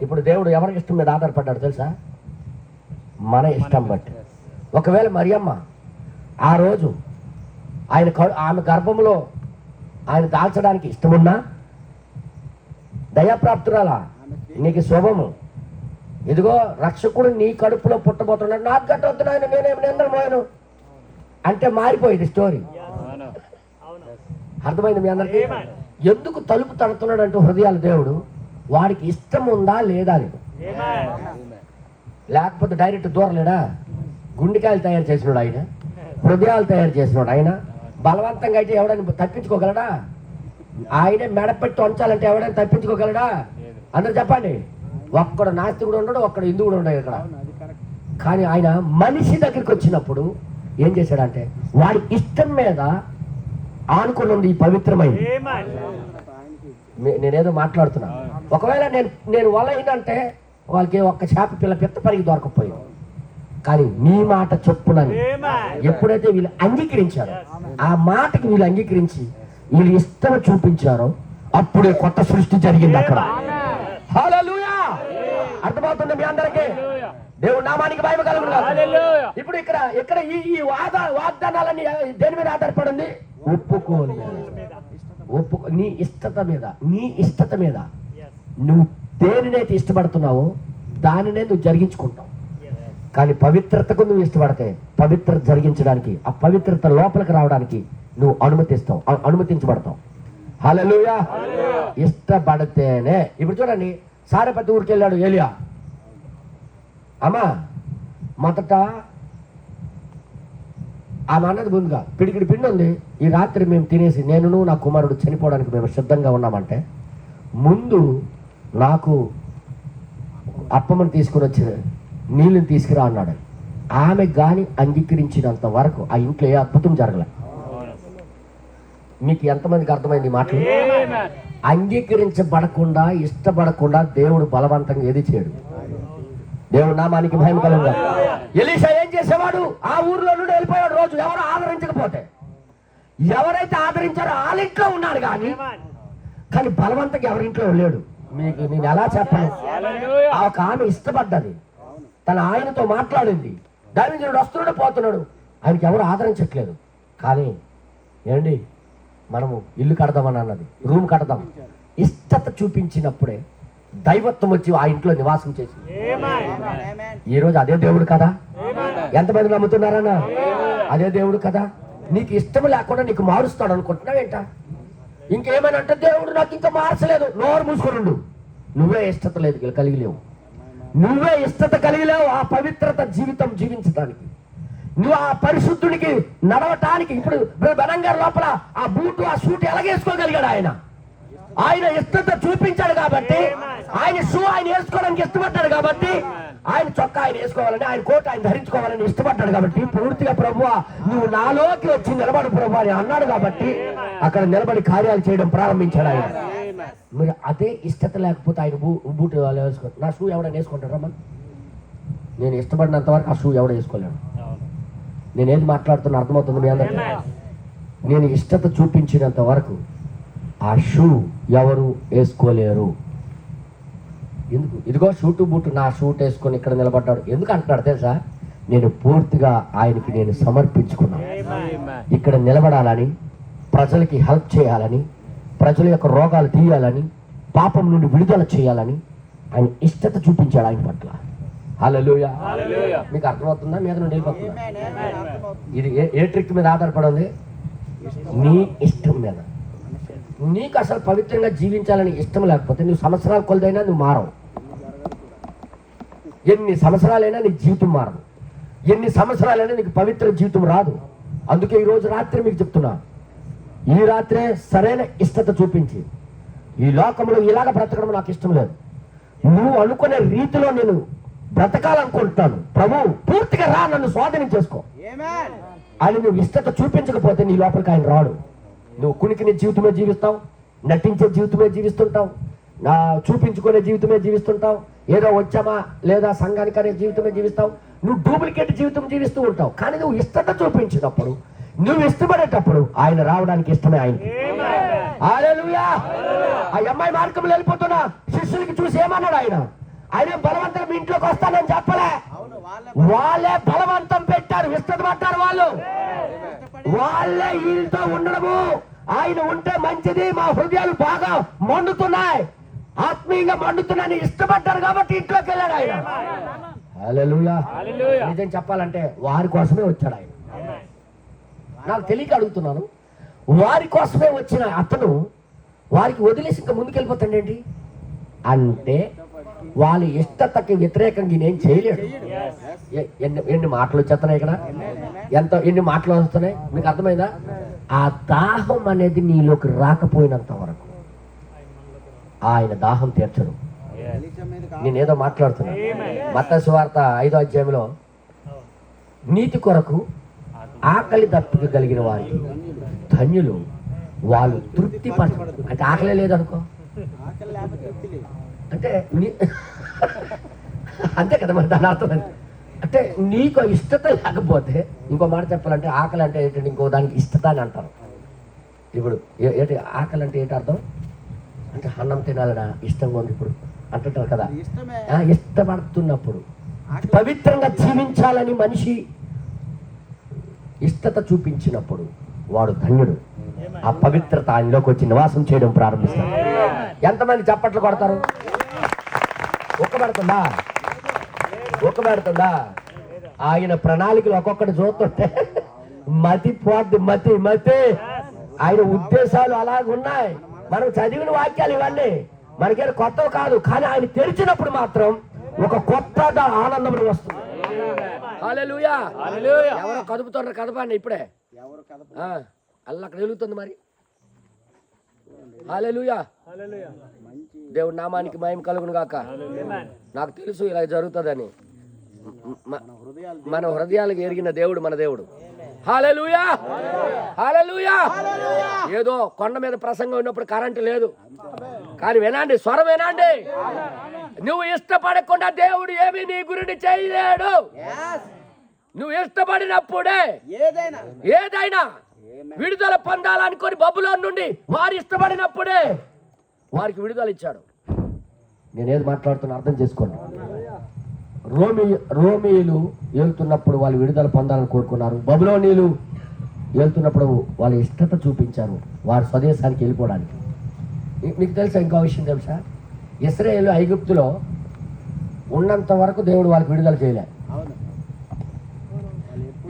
ఇప్పుడు దేవుడు ఎవరి ఇష్టం మీద ఆధారపడ్డాడు తెలుసా? మన ఇష్టం బట్టి. ఒకవేళ మరియమ్మ ఆ రోజు ఆమె గర్భంలో ఆయన దాల్చడానికి ఇష్టమున్నా, దయాప్రాప్తురాలా, నీకు శుభము, ఇదిగో రక్షకుడు నీ కడుపులో పుట్టబోతున్నాడు, నాకు గట్టవద్దు ఆయన, నేనేమి నిందరమోయను అంటే మారిపోయింది స్టోరీ. అర్థమైంది మీ అందరికీ? ఎందుకు తలుపు తడుతున్నాడు అంటూ హృదయాల దేవుడు వాడికి ఇష్టం ఉందా లేదా లేదు. లేకపోతే డైరెక్ట్ దూరలేడా? గుండెకాయలు తయారు చేసినాడు ఆయన, హృదయాలు తయారు చేసినాడు ఆయన. బలవంతంగా అయితే ఎవడైనా తప్పించుకోగలడా? ఆయనే మెడపెట్టి వంచాలంటే ఎవడైనా తప్పించుకోగలడా? అందరు చెప్పండి. ఒక్కడు నాస్తికుడు ఉండడు, ఒక్కడు హిందువుడు ఉండడు ఇక్కడ. కానీ ఆయన మనిషి దగ్గరికి వచ్చినప్పుడు ఏం చేశాడంటే వాడి ఇష్టం మీద ఆనుకుని ఉంది ఈ పవిత్రమైంది. నేనేదో మాట్లాడుతున్నా. ఒకవేళ నేను వల అయిందంటే వాళ్ళకి ఒక్క చేప పిల్ల పిత్త పరిగి దొరకపోయింది. కానీ నీ మాట చొప్పునని ఎప్పుడైతే వీళ్ళు అంగీకరించారో, ఆ మాటకి వీళ్ళు అంగీకరించి వీళ్ళు ఇష్టం చూపించారో, అప్పుడే కొత్త సృష్టి జరిగింది అక్కడ. హల్లెలూయా! అర్థమవుతుంది మీ అందరికీ? దేవుడు నామానికి మహిమ కలుగును గాక. ఇప్పుడు ఇక్కడ ఈ వాగ్దానాలన్నీ దేని మీద ఆధారపడింది? ఒప్పుకోని నీ ఇష్టత మీద నువ్వు దేనినైతే ఇష్టపడుతున్నావో దానినే నువ్వు జరిగించుకుంటావు. కానీ పవిత్రతకు నువ్వు ఇష్టపడితే పవిత్రత జరిగించడానికి, ఆ పవిత్రత లోపలికి రావడానికి నువ్వు అనుమతించబడతావు. హల్లెలూయా! ఇష్టపడితేనే. ఇప్పుడు చూడండి, సారెపతి ఊరికి వెళ్ళాడు ఏలియా. అమ్మా, మొదట ఆమె అన్నది ముందుగా, పిడికిడి పిండి ఉంది, ఈ రాత్రి మేము తినేసి నేను నా కుమారుడు చనిపోవడానికి మేము సిద్ధంగా ఉన్నామంటే ముందు నాకు అప్పమ్మని తీసుకుని వచ్చి నీళ్ళని తీసుకురా అన్నాడు. ఆమె గాని అంగీకరించినంత వరకు ఆ ఇంట్లో ఏ అద్భుతం జరగలే. మీకు ఎంతమందికి అర్థమైంది మాటలు? అంగీకరించబడకుండా, ఇష్టపడకుండా దేవుడు బలవంతంగా ఏది చేయడు. దేవుడు నామానికి మహిమ కలుగును గాక. ఎలీషా ఏం చేసేవాడు? ఆ ఊర్లో నుండి వెళ్ళిపోయాడు. రోజు ఎవరు ఆదరించకపోతే, ఎవరైతే ఆదరించారో వాళ్ళ ఇంట్లో ఉన్నాడు కానీ బలవంతంగా ఎవరింట్లో వెళ్ళాడు. మీకు నేను ఎలా చెప్పను? ఒక ఆమె ఇష్టపడ్డది, తన ఆయనతో మాట్లాడింది, దావిదుడు వస్తున్నాడు పోతున్నాడు, ఆయనకి ఎవరు ఆదరించట్లేదు. కానీ ఏంటి, మనము ఇల్లు కడదామని అన్నది, రూమ్ కడదాం, ఇష్టత చూపించినప్పుడే దైవత్వం వచ్చి ఆ ఇంట్లో నివాసం చేసి. ఈ రోజు అదే దేవుడు కదా? ఎంతమంది నమ్ముతున్నారన్నా? అదే దేవుడు కదా? నీకు ఇష్టం లేకుండా నీకు మారుస్తాడు అనుకుంటున్నావేంట? ఇంకేమైనా అంటే దేవుడు నాకు ఇంకా మార్చలేదు, నోరు మూసుకుని నువ్వే ఇష్టత లేదు కలిగి లేవు. నువ్వే ఇష్టత కలిగి లేవు ఆ పవిత్రత జీవితం జీవించడానికి, నువ్వు ఆ పరిశుద్ధుడికి నడవటానికి. ఇప్పుడు బెనంగారు లోపల ఆ బూటు ఆ సూట్ ఎలాగేసుకోగలిగాడు? ఆయన ఇష్టత చూపించాడు కాబట్టి, ఆయన షూ ఆయన వేసుకోవడానికి ఇష్టపడ్డాడు కాబట్టి, ఆయన చొక్కా ఆయన వేసుకోవాలని, ఆయన కోట్ ఆయన ధరించుకోవాలని ఇష్టపడ్డాడు కాబట్టి, పూర్తిగా ప్రభువా నువ్వు నాలోకి వచ్చి నిలబడు ప్రభు అని అన్నాడు కాబట్టి అక్కడ నిలబడి కార్యాలు చేయడం ప్రారంభించాడు ఆయన. మరి అదే ఇష్టత లేకపోతే ఆయన బూట్ వేసుకో, నా షూ ఎవడైనా వేసుకుంటాడమ్మా? నేను ఇష్టపడినంత వరకు ఆ షూ ఎవడ వేసుకోలేడు. నేనేది మాట్లాడుతున్నా అర్థమవుతుంది మీ అందరికీ? నేను ఇష్టత చూపించినంత వరకు ఆ షూ ఎవరు వేసుకోలేరు. ఎందుకు? ఇదిగో షూటు బూటు, నా షూట్ వేసుకొని ఇక్కడ నిలబడ్డాడు. ఎందుకు అంటున్నాడు తెలుసా? నేను పూర్తిగా ఆయనకి నేను సమర్పించుకున్నాను. ఇక్కడ నిలబడాలని, ప్రజలకి హెల్ప్ చేయాలని, ప్రజల యొక్క రోగాలు తీయాలని, పాపం నుండి విడుదల చేయాలని ఆయన ఇష్టత చూపించాడు ఆయన పట్ల. హల్లెలూయా! మీకు అర్థమవుతుందా? మీద నుండి వెళ్ళిపోతుందా? ఇది ఏ ట్రిక్ మీద ఆధారపడింది? నీ ఇష్టం మీద. నీకు అసలు పవిత్రంగా జీవించాలని ఇష్టం లేకపోతే నువ్వు సంవత్సరాల కొలదైనా నువ్వు మారవు. ఎన్ని సంవత్సరాలైనా నీ జీవితం మారదు, ఎన్ని సంవత్సరాలైనా నీకు పవిత్ర జీవితం రాదు. అందుకే ఈరోజు రాత్రి మీకు చెప్తున్నా, ఈ రాత్రే సరైన ఇష్టత చూపించి, ఈ లోకంలో ఇలాగ బ్రతకడం నాకు ఇష్టం లేదు, నువ్వు అనుకునే రీతిలో నేను బ్రతకాలనుకుంటున్నాను, ప్రభు పూర్తిగా రా, నన్ను స్వాధీనం చేసుకో అని నువ్వు ఇష్టత చూపించకపోతే నీ లోపలికి ఆయన రాడు. నువ్వు కునికిని జీవితమే జీవిస్తావు, నటించే జీవితమే జీవిస్తుంటావు, నా చూపించుకునే జీవితమే జీవిస్తుంటావు, ఏదో వచ్చామా లేదా సంఘానికి అనే జీవితమే జీవిస్తావు. నువ్వు డూప్లికేట్ జీవితం జీవిస్తూ ఉంటావు. కానీ నువ్వు ఇష్టత చూపించినప్పుడు, నువ్వు ఇష్టపడేటప్పుడు ఆయన రావడానికి ఇష్టమే ఆయనకి. హల్లెలూయా! ఆ అమ్మాయి మార్గంలో వెళ్ళిపోతున్నా శిష్యులకి చూసి ఏమన్నాడు ఆయన? ఆయన బలవంతంగా మీ ఇంట్లోకి వస్తానని చెప్పలే, వాళ్ళే బలవంతం పెట్టారు, ఇష్టపడ్డారు వాళ్ళు. వాళ్ళే వీళ్ళతో ఉండడము, ఆయన ఉంటే మంచిది, మా హృదయాలు బాగా మండుతున్నాయి, ఆత్మీయంగా మండుతున్నాయని ఇష్టపడ్డారు కాబట్టి ఇంట్లోకి వెళ్ళాడు ఆయన. హల్లెలూయా! నిజం చెప్పాలంటే వారి కోసమే వచ్చాడు ఆయన. నాకు తెలియక అడుగుతున్నాను, వారి కోసమే వచ్చిన అతను వారికి వదిలేసి ఇంకా ముందుకెళ్ళిపోతాడేంటి అంటే, వాళ్ళ ఇష్టతకి వ్యతిరేకంగా నేను చేయలేడు. ఎన్ని మాటలు వచ్చేస్తున్నాయి ఇక్కడ, ఎన్ని మాటలు వస్తున్నాయి మీకు అర్థమైందా? ఆ దాహం అనేది నీలోకి రాకపోయినంత వరకు ఆయన దాహం తీర్చడు. నేనేదో మాట్లాడుతున్నా. మత్తయి సువార్త 5వ అధ్యాయంలో నీతి కొరకు ఆకలి దప్పిక కలిగిన వారికి ధన్యులు, వాళ్ళు తృప్తి పడతారు. అంటే ఆకలే లేదనుకో అంటే అంతే కదా మరి దాని అర్థం. అంటే నీకు ఇష్టత లేకపోతే, ఇంకో మాట చెప్పాలంటే ఆకలి అంటే ఏంటంటే ఇంకో దానికి ఇష్టత అని అంటారు. ఇప్పుడు ఏంటి ఆకలి అంటే ఏంటి అర్థం? అంటే అన్నం తినాలనా ఇష్టంగా ఉంది ఇప్పుడు అంటుంటారు కదా. ఇష్టమే. ఇష్టపడుతున్నప్పుడు పవిత్రంగా జీవించాలని మనిషి ఇష్టత చూపించినప్పుడు వాడు ధన్యుడు. ఆ పవిత్రత ఆయనలోకి వచ్చి నివాసం చేయడం ప్రారంభిస్తాడు. ఎంతమంది చప్పట్లు కొడతారు? ఒక్కబెడుతుందా? ఆయన ప్రణాళికలు ఒక్కొక్కటి చూస్తుంటే మతి పోద్ది. మతి ఆయన ఉద్దేశాలు అలాగున్నాయి. మనం చదివిన వాక్యాలు ఇవన్నీ మనకేం కొత్తవి కాదు, కానీ ఆయన తెరిచినప్పుడు మాత్రం ఒక కొత్త ఆనందం వస్తుంది. హల్లెలూయా. ఎవరో కదుపుతున్నారు, కదపండి ఇప్పుడే. ఎవరు కదప అలా అక్కడ వెలుగుతుంది మరి. హల్లెలూయా. దేవుడి నామానికి మహిమ కలుగును గాక. నాకు తెలుసు ఇలా జరుగుతుందని. మన హృదయాలకు ఎరిగిన దేవుడు మన దేవుడు. హల్లెలూయా. హల్లెలూయా. ఏదో కొండ మీద ప్రసంగం ఉన్నప్పుడు కరెంటు లేదు, కానీ వినండి, స్వరం వినండి. నువ్వు ఇష్టపడకుండా దేవుడు ఏమి నీ గురించి చేయలేడు. నువ్వు ఇష్టపడినప్పుడే ఏదైనా విడుదల పొందాలనుకొని బబులోను నుండి వారు ఇష్టపడినప్పుడే వారికి విడుదల ఇచ్చాడు. నేనేది మాట్లాడుతున్నా అర్థం చేసుకోండి. రోమీయులు వెళ్తున్నప్పుడు వాళ్ళు విడుదల పొందాలని కోరుకున్నారు. బబులోనీయులు వెళ్తున్నప్పుడు వాళ్ళ ఇష్టత చూపించారు వారి స్వదేశానికి వెళ్ళిపోవడానికి. మీకు తెలుసా ఇంకో విషయం తెలుసా? ఇశ్రాయేలు ఐగుప్తులో ఉన్నంత వరకు దేవుడు వాళ్ళకి విడుదల చేయలే.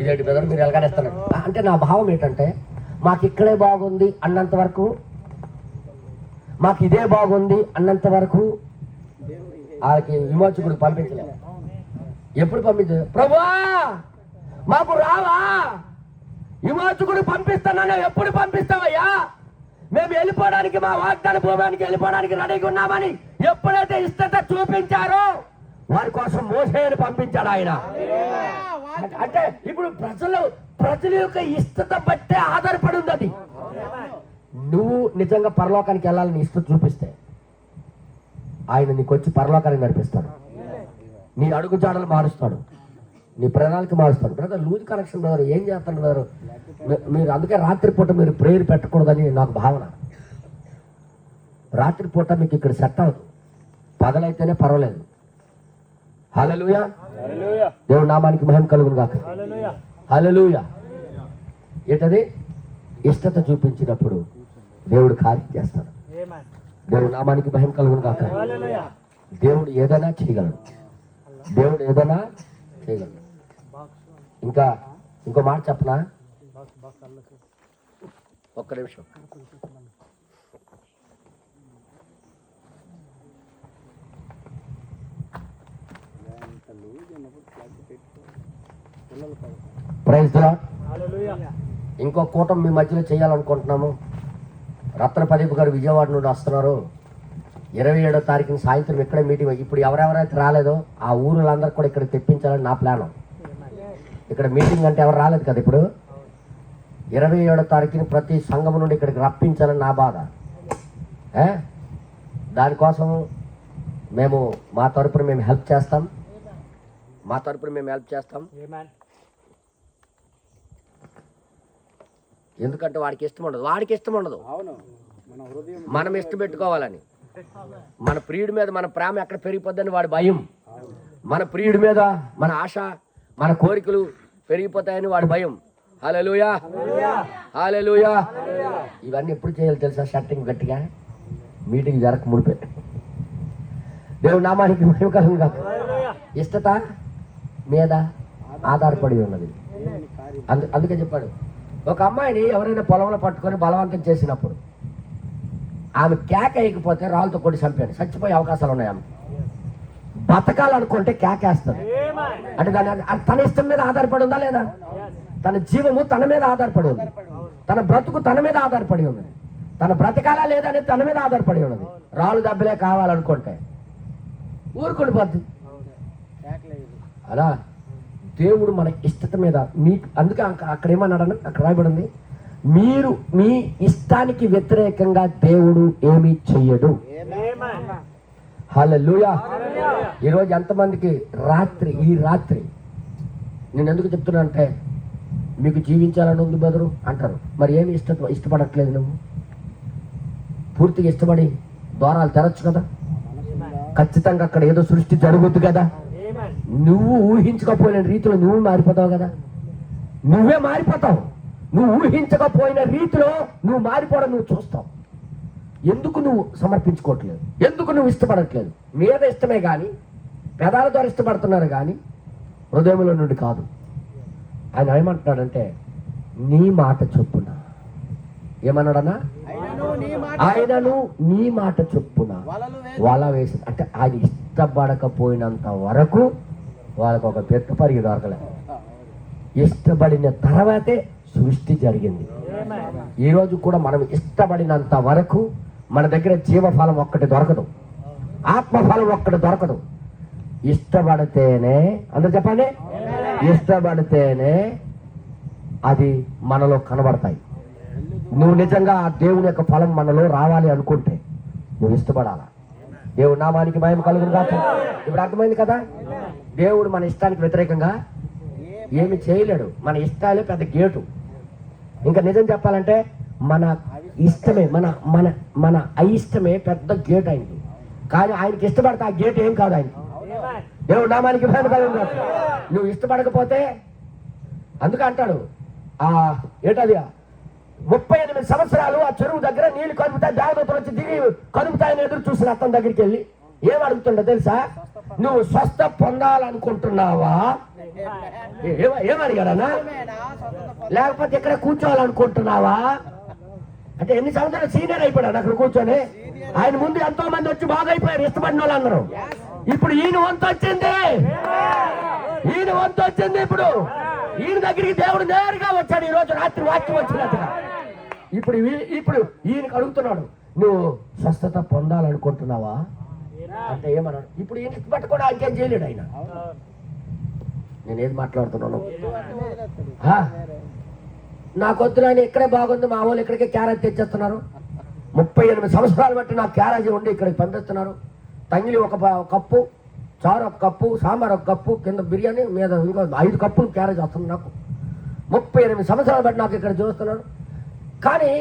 ఇదేంటి బ్రదర్ మీరు ఎలాగనేస్తున్నారు అంటే, నా భావం ఏంటంటే, మాకు ఇక్కడే బాగుంది అన్నంత వరకు, మాకు ఇదే బాగుంది అన్నంత వరకు వాళ్ళకి విమోచకుడు పంపించలేదు. ఎప్పుడు పంపించలేదు? ప్రభువా మాకు రావా, విమోచకుడు పంపిస్తానన్నా ఎప్పుడు పంపిస్తావయ్యా? మేము వెళ్ళిపోవడానికి, మా వాగ్దాన భూమానికి వెళ్ళిపోవడానికి రెడీగా ఉన్నామని ఎప్పుడైతే ఇష్టత చూపించారో వారి కోసం మోసేని పంపించాడు ఆయన. అంటే ఇప్పుడు ప్రజల యొక్క ఇష్టత బట్టే ఆధారపడి ఉంది అది. నువ్వు నిజంగా పరలోకానికి వెళ్ళాలని ఇష్టత చూపిస్తే ఆయన నీకు వచ్చి పరలోకానికి నడిపిస్తాడు. నీ అడుగు జాడలు మారుస్తాడు, నీ ప్రణాళిక మారుస్తాడు. బ్రదర్ లూజ్ కనెక్షన్ బ్రదర్, ఏం చేస్తాను బ్రదర్ మీరు? అందుకే రాత్రిపూట మీరు ప్రేయర్ పెట్టకూడదని నాకు భావన. రాత్రిపూట మీకు ఇక్కడ సెట్ అవ్వదు, పగలైతేనే పర్వాలేదు. హల్లెలూయా. దేవుడి నామానికి మహిమ కలుగును గాక. హల్లెలూయా. ఏంటది? ఇష్టత చూపించినప్పుడు దేవుడు కార్యం చేస్తాడు. దేవుడి నామానికి మహిమ కలుగును గాక. దేవుడు ఏదైనా చేయగలడు. దేవుడు ఏదైనా చేయగలడు. ఇంకో మాట చెప్పనా? ఒక్క నిమిషం. Praise the lord. ఇంకో కూటమి మీ మధ్యలో చేయాలనుకుంటున్నాము. రత్న ప్రదీప్ గారు విజయవాడ నుండి వస్తున్నారు. 27వ తారీఖున సాయంత్రం ఇక్కడే మీటింగ్. ఇప్పుడు ఎవరెవరైతే రాలేదో ఆ ఊరులందరూ కూడా ఇక్కడ తెప్పించాలని నా ప్లాన్. ఇక్కడ మీటింగ్ అంటే ఎవరు రాలేదు కదా. ఇప్పుడు 27వ తారీఖున ప్రతి సంఘం నుండి ఇక్కడికి రప్పించాలని నా బాధ. దానికోసం మా తరపున మేము హెల్ప్ చేస్తాం. ఎందుకంటే వాడికి ఇష్టం ఉండదు. మనం ఇష్టం పెట్టుకోవాలని, మన ప్రియుడి మీద మన ప్రేమ ఎక్కడ పెరిగిపోద్దని వాడి భయం. మన ప్రియుడి మీద మన ఆశ, మన కోరికలు పెరిగిపోతాయని వాడి భయం. హల్లెలూయా. హల్లెలూయా. ఇవన్నీ ఎప్పుడు చేయాలి తెలుసా? షట్టింగ్ గట్టిగా మీటింగ్ జరగక ముడిపే. దేవుడి నామానికి మహిమ కలుగును గాక. ఇష్టత మీద ఆధారపడి ఉన్నది. అందుకే చెప్పాడు, ఒక అమ్మాయిని ఎవరైనా పొలంలో పట్టుకొని బలవంతం చేసినప్పుడు ఆమె కేక వేయకపోతే రాళ్ళతో కొట్టి చంపాడు, చచ్చిపోయే అవకాశాలు ఉన్నాయి. ఆమె బతకాలనుకుంటే కేకేస్తుంది. అంటే తన ఇష్టం మీద ఆధారపడి ఉందా లేదా? తన జీవము తన మీద ఆధారపడి ఉంది, తన బ్రతుకు తన మీద ఆధారపడి ఉంది, తన బ్రతకాలా లేదా అనేది తన మీద ఆధారపడి ఉన్నది. రాళ్ళు దెబ్బలే కావాలనుకుంటే ఊరుకొని పోద్ది. అలా దేవుడు మన ఇష్టత మీద మీకు, అందుకే అక్కడ ఏమన్నాడని అక్కడ రాయబడింది, మీరు మీ ఇష్టానికి వ్యతిరేకంగా దేవుడు ఏమీ చెయ్యడు. హల్లెలూయా. ఈరోజు ఎంతమందికి ఈ రాత్రి నేను ఎందుకు చెప్తున్నా అంటే మీకు జీవించాలని ఉంది బదులు అంటారు. మరి ఏమి ఇష్టపడట్లేదు నువ్వు? పూర్తిగా ఇష్టపడి ద్వారాలు తెరచ్చు కదా. ఖచ్చితంగా అక్కడ ఏదో సృష్టి జరుగుద్ది కదా. నువ్వు ఊహించకపోయిన రీతిలో నువ్వు మారిపోతావు కదా. నువ్వే మారిపోతావు. నువ్వు ఊహించకపోయిన రీతిలో నువ్వు మారిపోవడం నువ్వు చూస్తావు. ఎందుకు నువ్వు సమర్పించుకోవట్లేదు? ఎందుకు నువ్వు ఇష్టపడట్లేదు? మీద ఇష్టమే కానీ, పెదాల ద్వారా ఇష్టపడుతున్నారు కానీ హృదయంలో నుండి కాదు. ఆయన ఏమంటున్నాడంటే నీ మాట చొప్పున. ఏమన్నాడన్నా? ఆయనను నీ మాట చొప్పున వల వేసి, అంటే ఆయన ఇష్టపడకపోయినంత వరకు వాళ్ళకు ఒక పెద్ద పరిగి దొరకలేదు. ఇష్టపడిన తర్వాతే సృష్టి జరిగింది. ఈరోజు కూడా మనం ఇష్టపడినంత వరకు మన దగ్గర జీవఫలం ఒక్కటి దొరకదు, ఆత్మఫలం ఒక్కటి దొరకదు. ఇష్టపడితేనే, అందరూ చెప్పండి, ఇష్టపడితేనే అది మనలో కనబడతాయి. నువ్వు నిజంగా ఆ దేవుని యొక్క ఫలం మనలో రావాలి అనుకుంటే నువ్వు ఇష్టపడాలా. దేవుడు నామానికి మహిమ కలుగును గాక. ఇప్పుడు అర్థమైంది కదా. దేవుడు మన ఇష్టానికి వ్యతిరేకంగా ఏమి చేయలేడు. మన ఇష్టాలే పెద్ద గేటు. ఇంకా నిజం చెప్పాలంటే మన ఇష్టమే, మన మన మన అయిష్టమే పెద్ద గేట్ అయింది. కానీ ఆయనకి ఇష్టపడితే ఆ గేట్ ఏం కాదు ఆయనకి. దేవుడు నామానికి మహిమ కలుగును గాక. నువ్వు ఇష్టపడకపోతే అందుకే అంటాడు, ఏంటది 38 సంవత్సరాలు ఆ చెరువు దగ్గర నీళ్లు కలుపుతాయి, దేవదూతలు వచ్చి దిగి కలుపుతాయని ఎదురు చూసిన అతని దగ్గరికి వెళ్ళి ఏం అడుగుతుండో తెలుసా? నువ్వు స్వస్థ పొందాలనుకుంటున్నావా? ఏమడిగాడనా? లేకపోతే ఇక్కడ కూర్చోవాలనుకుంటున్నావా? అంటే ఎన్ని సంవత్సరాలు సీనియర్ అయిపోయాడు అక్కడ కూర్చొని. ఆయన ముందు ఎంతో మంది వచ్చి బాగా అయిపోయారు, ఇష్టపడిన వాళ్ళు అందరూ. ఇప్పుడు ఈయన వంతు వచ్చింది, ఈయన వంతు వచ్చింది. ఇప్పుడు ఈయన దగ్గరికి దేవుడు నేరుగా వచ్చాడు. ఈ రోజు రాత్రి వాక్యం వచ్చినట్టుగా ఇప్పుడు ఈయనకు అడుగుతున్నాడు, నువ్వు స్వస్థత పొందాలనుకుంటున్నావా అంటే ఏమన్నాడు? ఇప్పుడు ఈయన పట్టుకోవడం ఆయనకేం చేయలేడు. ఆయన నేనేది మాట్లాడుతున్నాను? నాకు వద్దులు ఆయన ఇక్కడే బాగుంది, మా వాళ్ళు ఇక్కడికే క్యారేజ్ తెచ్చేస్తున్నారు. 38 సంవత్సరాలు బట్టి నాకు క్యారేజ్ ఉండి ఇక్కడికి పంపిస్తున్నారు. తంగిలి ఒక కప్పు, చారు ఒక కప్పు, సాంబార్ ఒక కప్పు, కింద బిర్యానీ, మీద ఇంకో 5 కప్పులు క్యారేజ్ వస్తుంది నాకు. 38 సంవత్సరాలు బట్టి నాకు ఇక్కడ చూస్తున్నాడు. కానీ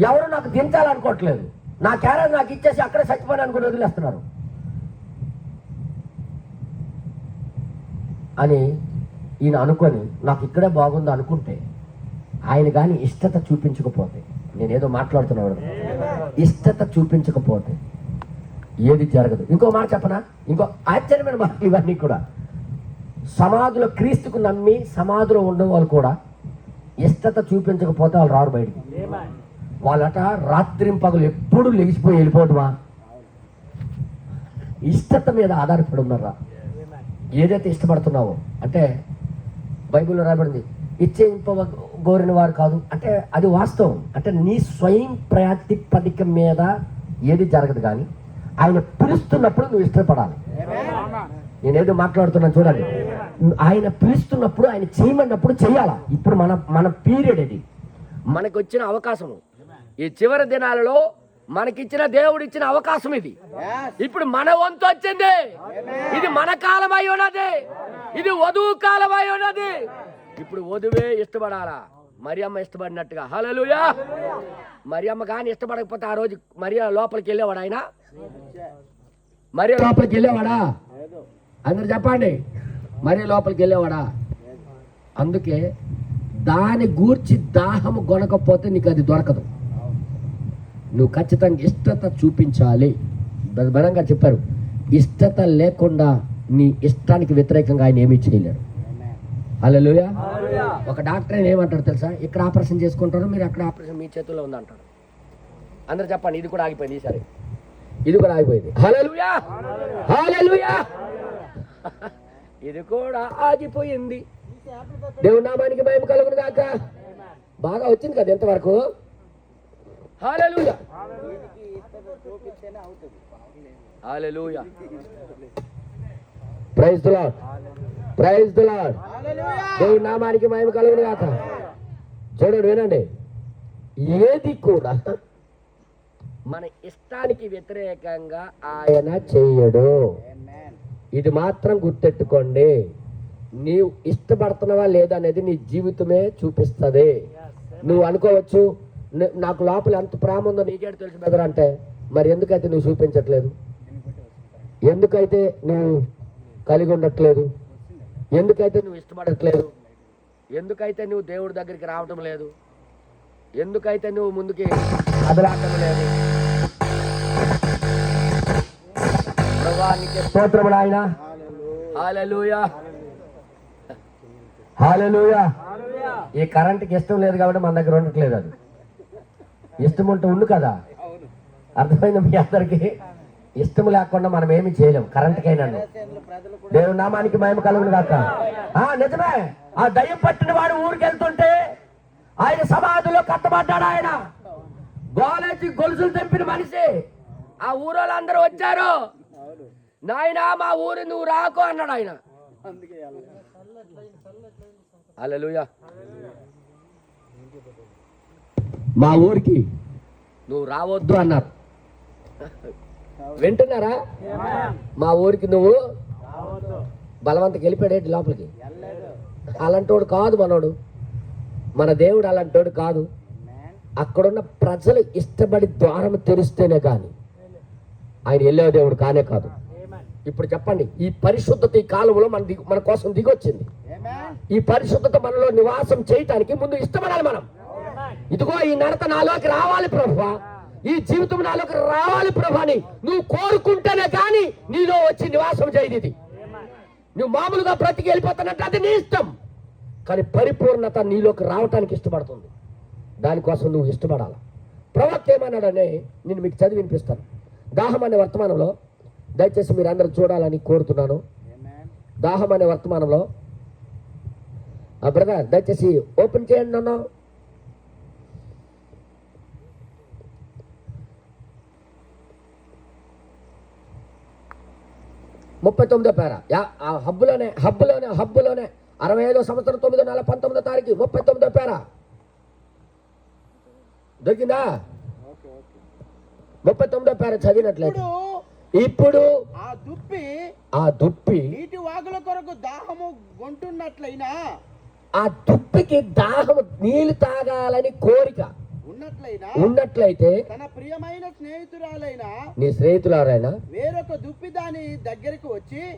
ఎవరు నాకు దించాలనుకోవట్లేదు. నా క్యారేజ్ నాకు ఇచ్చేసి అక్కడే చచ్చిపోయి అనుకుని వదిలేస్తున్నారు అని ఈయన అనుకొని నాకు ఇక్కడే బాగుంది అనుకుంటే, ఆయన కానీ ఇష్టత చూపించకపోతే, నేనేదో మాట్లాడుతున్నాడు, ఇష్టత చూపించకపోతే ఏది జరగదు. ఇంకో మాట చెప్పనా? ఇంకో ఆశ్చర్యమైన మాట. ఇవన్నీ కూడా సమాధిలో క్రీస్తుకు నమ్మి సమాధిలో ఉండే వాళ్ళు కూడా ఇష్టత చూపించకపోతే వాళ్ళు రారు బయటికి. వాళ్ళట రాత్రింపగలు ఎప్పుడు లెగిసిపోయి వెళ్ళిపోవటమా? ఇష్టత మీద ఆధారపడి ఉన్నారా? ఏదైతే ఇష్టపడుతున్నావో, అంటే బైబిల్లో రాబడింది ఇచ్చేయింపగోరిన వారు కాదు అంటే అది వాస్తవం. అంటే నీ స్వయం ప్రాతిపదిక మీద ఏది జరగదు. కానీ ఆయన పిలుస్తున్నప్పుడు నువ్వు ఇష్టపడాలి. నేనేదో మాట్లాడుతున్నాను చూడండి. ఆయన పిలుస్తున్నప్పుడు, ఆయన చేయమన్నప్పుడు చెయ్యాలా. ఇప్పుడు మన పీరియడ్ ఇది, మనకు వచ్చిన అవకాశము. ఈ చివరి దినాలలో మనకిచ్చిన దేవుడు ఇచ్చిన అవకాశం ఇది. ఇప్పుడు మన వంతు వచ్చింది. ఇది మన కాలం అయి ఉన్నది, ఇది వధువు కాలం అయి ఉన్నది. ఇప్పుడు వధువే ఇష్టపడాలా, మరియమ్మ ఇష్టపడినట్టుగా. హల్లెలూయా. మరియమ్మ కానీ ఇష్టపడకపోతే ఆ రోజు మరియా లోపలికి వెళ్ళేవాడు. ఆయన మరియా లోపలికి వెళ్ళేవాడా? అందరు చెప్పండి, మరియా లోపలికి వెళ్ళేవాడా? అందుకే దాని గూర్చి దాహము కొనకపోతే నీకు అది దొరకదు. నువ్వు ఖచ్చితంగా ఇష్టత చూపించాలి. బలంగా చెప్పారు, ఇష్టత లేకుండా నీ ఇష్టానికి వ్యతిరేకంగా ఆయన ఏమీ చేయలేరు. హల్లెలూయా. ఒక డాక్టర్ ఆయన ఏమంటాడు తెలుసా? ఇక్కడ ఆపరేషన్ చేసుకుంటారు, మీరు అక్కడ ఆపరేషన్ మీ చేతుల్లో ఉంది అంటాడు. అందరు చెప్పండి, ఇది కూడా ఆగిపోయింది. ఈసారి ఇది కూడా ఆగిపోయింది. హల్లెలూయా, హల్లెలూయా. ఇది కూడా ఆగిపోయింది. దేవుని నామానికి మహిమ కలుగును గాక. బాగా వచ్చింది కదా ఎంతవరకు? Hallelujah, hallelujah. Praise the Lord, praise the Lord. దేవుని నామానికి మహిమ కలుగును గాక. చూడండి, వినండి, ఏది కూడా మన ఇష్టానికి వ్యతిరేకంగా ఆయన చేయడు. ఇది మాత్రం గుర్తెట్టుకోండి. నీవు ఇష్టపడుతున్నావా లేదా అనేది నీ జీవితమే చూపిస్తుంది. నువ్వు అనుకోవచ్చు నాకు లోపల ఎంత ప్రేమ ఉందో నీకేడు తెలుసు బెదర్ అంటే, మరి ఎందుకైతే నువ్వు చూపించట్లేదు? ఎందుకైతే నువ్వు కలిగి ఉండట్లేదు? ఎందుకైతే నువ్వు ఇష్టపడట్లేదు? ఎందుకైతే నువ్వు దేవుడి దగ్గరికి రావటం లేదు? ఎందుకైతే నువ్వు ముందుకి కదలాటం లేదు? ప్రభువానికి స్తోత్రములు ఆయన. హల్లెలూయా, హల్లెలూయా. ఈ కరెంట్కి ఇష్టం లేదు కాబట్టి మన దగ్గర ఉండట్లేదు. అది ఇష్టం ఉంటే ఉండు కదా. అర్థమైంది మీ అందరికి? ఇష్టం లేకుండా మనం ఏమి చేయలేం. కరెంట్కైనా దేవుని నామానికి మహిమ కలుగును గాక. నిజమే, ఆ దయ్యం పట్టిన వాడు ఊరికి వెళ్తుంటే ఆయన సమాధిలో కట్టబడ్డాడు. ఆయన గోలేచి గొలుసులు తెంపిన మనిషి. ఆ ఊరోళ్ళందరూ వచ్చారు, నాయన మా ఊరు నువ్వు రాకు అన్నాడు ఆయన. హల్లెలూయా. మా ఊరికి నువ్వు రావద్దు అన్నారు. వింటున్నారా? మా ఊరికి నువ్వు బలవంతకి వెళ్ళిపోయాడు లోపలికి. అలాంటోడు కాదు మనోడు. మన దేవుడు అలాంటోడు కాదు. అక్కడున్న ప్రజలు ఇష్టపడి ద్వారం తెరిస్తేనే కానీ ఆయన వెళ్ళే దేవుడు కానే కాదు. ఇప్పుడు చెప్పండి, ఈ పరిశుద్ధత ఈ కాలంలో మన కోసం దిగొచ్చింది. ఈ పరిశుద్ధత మనలో నివాసం చేయటానికి ముందు ఇష్టపడాలి మనం. ఇదిగో ఈ నడత నాలోకి రావాలి ప్రభువా, ఈ జీవితం నాలోకి రావాలి ప్రభు అని నువ్వు కోరుకుంటేనే కానీ నీలో వచ్చి నివాసం చేయదు. ఇది నువ్వు మామూలుగా బ్రతికి వెళ్ళిపోతున్నట్టు అది నీ ఇష్టం. కానీ పరిపూర్ణత నీలోకి రావటానికి ఇష్టపడుతుంది. దానికోసం నువ్వు ఇష్టపడాలి. ప్రవక్త ఏమన్నాడనే నేను మీకు చదివి వినిపిస్తాను. దాహం అనే వర్తమానంలో దయచేసి మీరు అందరూ చూడాలని కోరుతున్నాను. దాహం అనే వర్తమానంలో బ్రదర్ దయచేసి ఓపెన్ చేయండి. నన్ను 39వ పేర హబ్బులోనే 65వ సంవత్సరం 9 నెల 19వ తారీఖు 39వ పేర దొరికిందా? 39వ పేర చదివినట్లయితే ఇప్పుడు ఆ దుప్పి నీటి వాగుల కొరకు దాహము గొంటున్నట్లయినా, ఆ దుప్పికి దాహము నీళ్లు తాగాలని కోరిక ఉన్నట్లయితే తన ప్రియమైన స్నేహితురాలైన నీ స్నేహితులారైనా వేరొక దుప్పి దాని దగ్గరికి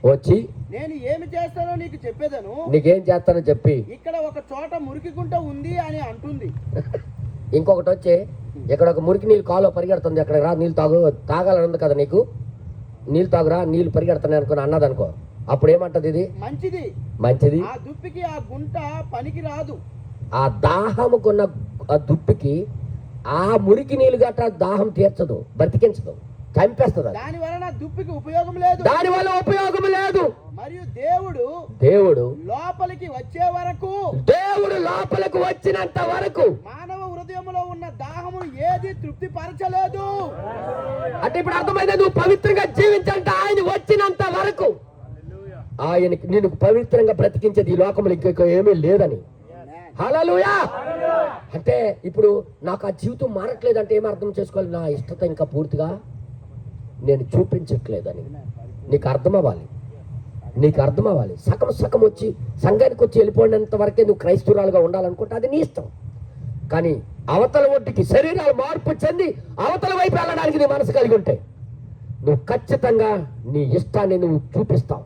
వచ్చి నేను ఏమి చేస్తానో నీకు చెప్పేదను, నీకేం చేస్తానో చెప్పి ఇక్కడ ఒక చోట మురికి గుంట ఉంది అని అంటుంది. ఇంకొకటి వచ్చి ఇక్కడ ఒక మురికి నీళ్ళు కాలో పరిగెడుతుంది, అక్కడ రా నీళ్ళు తాగాలని ఉంది కదా నీకు, నీళ్ళు తాగురా నీళ్ళు పరిగెడుతున్నాయి అనుకుని అన్నదనుకో, అప్పుడు ఏమంటది? ఇది మంచిది. ఆ దుప్పికి ఆ గుంట పనికి రాదు. ఆ దాహముకున్న ఆ దుప్పికి ఆ మురికి నీళ్ళు గట్రా దాహం తీర్చదు, బ్రతికించదు, చంపేస్తుంది. దాని వలన దుప్పికి ఉపయోగం లేదు. దానివల్ల ఉపయోగం లేదు. మరియు దేవుడు లోపలికి వచ్చే వరకు, దేవుడు లోపలికి వచ్చినంత వరకు మానవ హృదయంలో ఉన్న దాహము ఏది తృప్తి పరచలేదు. అంటే ఇప్పుడు అర్థమైంది, నువ్వు పవిత్రంగా జీవించాలంటే ఆయన వచ్చినంత వరకు. ఆయనకి నేను పవిత్రంగా బ్రతికించేది ఈ లోకంలో ఇంకొక ఏమీ లేదని. హల్లెలూయా. అంటే ఇప్పుడు నాకు ఆ జీవితం మారట్లేదంటే ఏం అర్థం చేసుకోవాలి? నా ఇష్టత ఇంకా పూర్తిగా నేను చూపించట్లేదని నీకు అర్థం అవ్వాలి. సగం వచ్చి సంఘానికి వచ్చి వెళ్ళిపోయినంత వరకే నువ్వు క్రైస్తవురాలుగా ఉండాలనుకుంటే అది నీ ఇష్టం. కానీ అవతల ఒడ్డుకి శరీరాలు మార్పు చెంది అవతల వైపు వెళ్ళడానికి నీ మనసు కలిగి ఉంటే నువ్వు ఖచ్చితంగా నీ ఇష్టాన్ని నువ్వు చూపిస్తావు.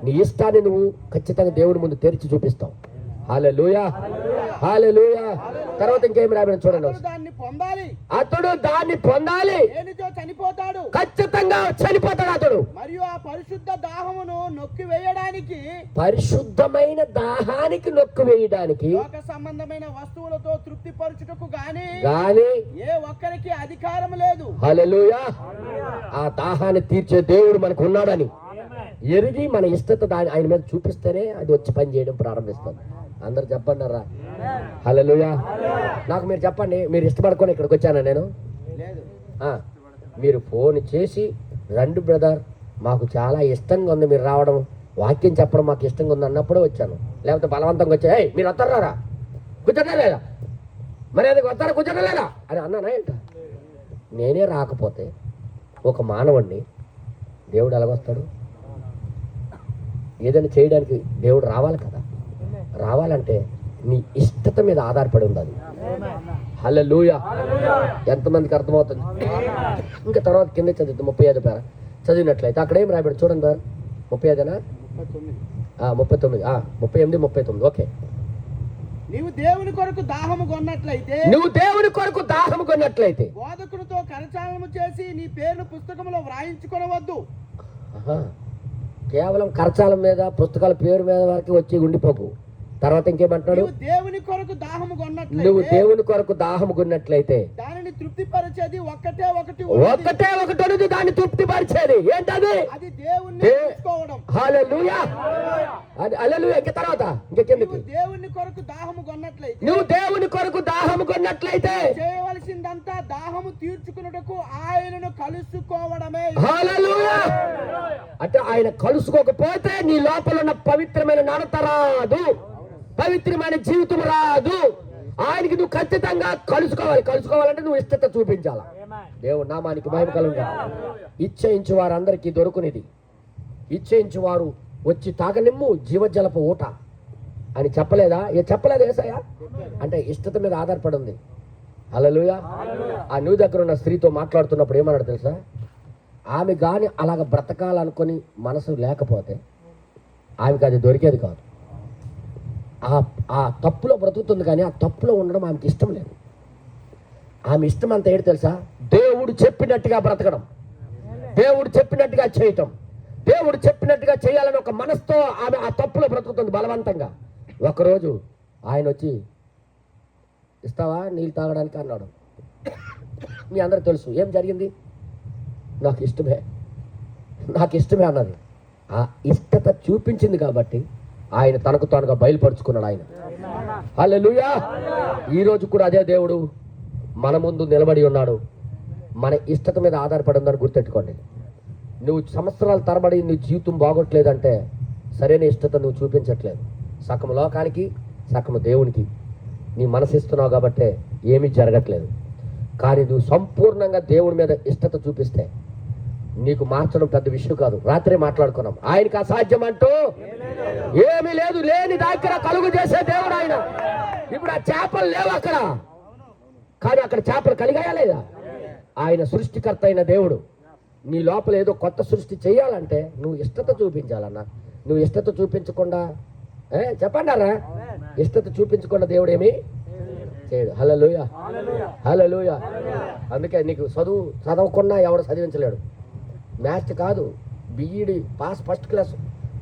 నీ ఇష్టాన్ని నువ్వు ఖచ్చితంగా దేవుడి ముందు తెరిచి చూపిస్తావు. హల్లెలూయా, హల్లెలూయా. తర్వాత ఇంకేమి రాబడి చూడండి. అతడు దాన్ని పొందాలి, చనిపోతాడు, ఖచ్చితంగా చనిపోతాడు అతడు. మరియు ఆ పరిశుద్ధ దాహమును నొక్కి వేయడానికి, పరిశుద్ధమైన దాహానికి నొక్కి వేయడానికి, లోక సంబంధమైన వస్తువులతో తృప్తి పరచుటకు గాని ఏ ఒక్కరికి అధికారం లేదు. హల్లెలూయా. ఆ దాహాన్ని తీర్చే దేవుడు మనకు ఉన్నాడని ఎరిగి మన ఇష్టత దాన్ని ఆయన మీద చూపిస్తేనే అది వచ్చి పని చేయడం ప్రారంభిస్తుంది. అందరు చెప్పండిరా హల్లెలూయా. నాకు మీరు చెప్పండి, మీరు ఇష్టపడుకొని ఇక్కడికి వచ్చానా నేను? మీరు ఫోన్ చేసి రండి బ్రదర్ మాకు చాలా ఇష్టంగా ఉంది మీరు రావడం, వాక్యం చెప్పడం మాకు ఇష్టంగా ఉంది అన్నప్పుడే వచ్చాను. లేకపోతే బలవంతంగా వచ్చా మీరు వస్తారా కూర్చోటం లేదా, మరి అది వస్తారా కూర్చోటం లేదా అని అన్నానా ఏంట? నేనే రాకపోతే ఒక మానవుడిని దేవుడు ఎలాగొస్తాడు? ఏదైనా చేయడానికి దేవుడు రావాలి కదా. రావాలంటే నీ ఇష్టత మీద ఆధారపడి ఉంది అది. హల్లెలూయా. ఎంతమందికి అర్థమవుతుంది? ఇంకా తర్వాత కింద చదివిద్దాం 35 పేర చదివినట్లయితే అక్కడ ఏం రాయబడి చూడండి సార్. 35 39 38 39. ఓకే. నీవు దేవుని కొరకు దాహము కొన్నట్లయితే బోధకునితో కరచాలనము చేసి నీ పేరును పుస్తకంలో వ్రాయించుకొనవద్దు. కేవలం కరచాలం మీద పుస్తకాల పేరు మీద వరకు వచ్చి ఉండిపోకు. తర్వాత ఇంకేమంటున్నాడు? నీవు దేవుని కొరకు దాహము కొన్నట్లయితే దానిని తృప్తిపరిచేది ఒక్కటే ఒకటి ఉన్నది. దాన్ని తృప్తిపరిచేది ఏంటది? అది దేవుణ్ణి తెలుసుకోవడం. హల్లెలూయా. ఇంకా తర్వాత ఇంకెందుకు? దేవుని కొరకు దాహము కొన్నట్లయితే నువ్వు దేవుని కొరకు దాహము కొన్నట్లయితే చేయవలసిందంతా దాహము తీర్చుకున్నటకు ఆయనను కలుసుకోవడమే. హల్లెలూయా. అంటే ఆయన కలుసుకోకపోతే నీ లోపల ఉన్న పవిత్రమైన నడత రాదు, పవిత్రమైన జీవితం రాదు. ఆయనకి నువ్వు ఖచ్చితంగా కలుసుకోవాలంటే నువ్వు ఇష్టత చూపించాలా. దేవుడు నామానికి మహిమ కలుగుగాక. ఇచ్చేయించు వారందరికీ దొరుకునిది, ఇచ్చేయించు వారు వచ్చి తాగనిమ్ము జీవజలపు ఊట అని చెప్పలేదా? చెప్పలేదు యేసయ్య. అంటే ఇష్టత మీద ఆధారపడి ఉంది. హల్లెలూయా. ఆ నువ్వు దగ్గర ఉన్న స్త్రీతో మాట్లాడుతున్నప్పుడు ఏమన్నాడు తెలుసా? ఆమె కానీ అలాగ బ్రతకాలనుకొని మనసు లేకపోతే ఆమెకి అది దొరికేది కాదు. ఆ తప్పులో బ్రతుకుతుంది, కానీ ఆ తప్పులో ఉండడం ఆమెకి ఇష్టం లేదు. ఆమె ఇష్టం అంతా ఏంటి తెలుసా? దేవుడు చెప్పినట్టుగా బ్రతకడం, దేవుడు చెప్పినట్టుగా చేయటం, దేవుడు చెప్పినట్టుగా చేయాలని ఒక మనసుతో ఆమె ఆ తప్పులో బ్రతుకుతుంది బలవంతంగా. ఒకరోజు ఆయన వచ్చి ఇస్తావా నీళ్ళు తాగడానికి అన్నాడు. మీ అందరూ తెలుసు ఏం జరిగింది. నాకు ఇష్టమే అన్నది. ఆ ఇష్టత చూపించింది కాబట్టి ఆయన తనకు తానుగా బయలుపరుచుకున్నాడు ఆయన. హల్లెలూయా. ఈరోజు కూడా అదే దేవుడు మన ముందు నిలబడి ఉన్నాడు. మన ఇష్టత మీద ఆధారపడి ఉందని గుర్తెట్టుకోండి. నువ్వు సంవత్సరాల తరబడి నీ జీవితం బాగోట్లేదంటే సరైన ఇష్టత నువ్వు చూపించట్లేదు. సగము లోకానికి సగము దేవునికి నీ మనసిస్తున్నావు కాబట్టే ఏమీ జరగట్లేదు. కానీ నువ్వు సంపూర్ణంగా దేవుడి మీద ఇష్టత చూపిస్తే నీకు మార్చడం పెద్ద విషయం కాదు. రాత్రే మాట్లాడుకున్నాం, ఆయనకి అసాధ్యం అంటూ ఏమీ లేదు. లేని దగ్గర కలుగు చేసే దేవుడు ఆయన. ఇప్పుడు ఆ చేపలు లేవు అక్కడ, కానీ అక్కడ చేపలు కలిగాయా లేదా? ఆయన సృష్టికర్త అయిన దేవుడు నీ లోపల ఏదో కొత్త సృష్టి చేయాలంటే నువ్వు ఇష్టత చూపించాలన్నా. నువ్వు ఇష్టత చూపించకుండా చెప్పండారా, ఇష్టత చూపించకుండా దేవుడు ఏమి చేయడు. హల్లెలూయా. హల్లెలూయా. అందుకే నీకు చదవకుండా ఎవడు చదివించలేడు. మ్యాథ్స్ కాదు, BEd pass first class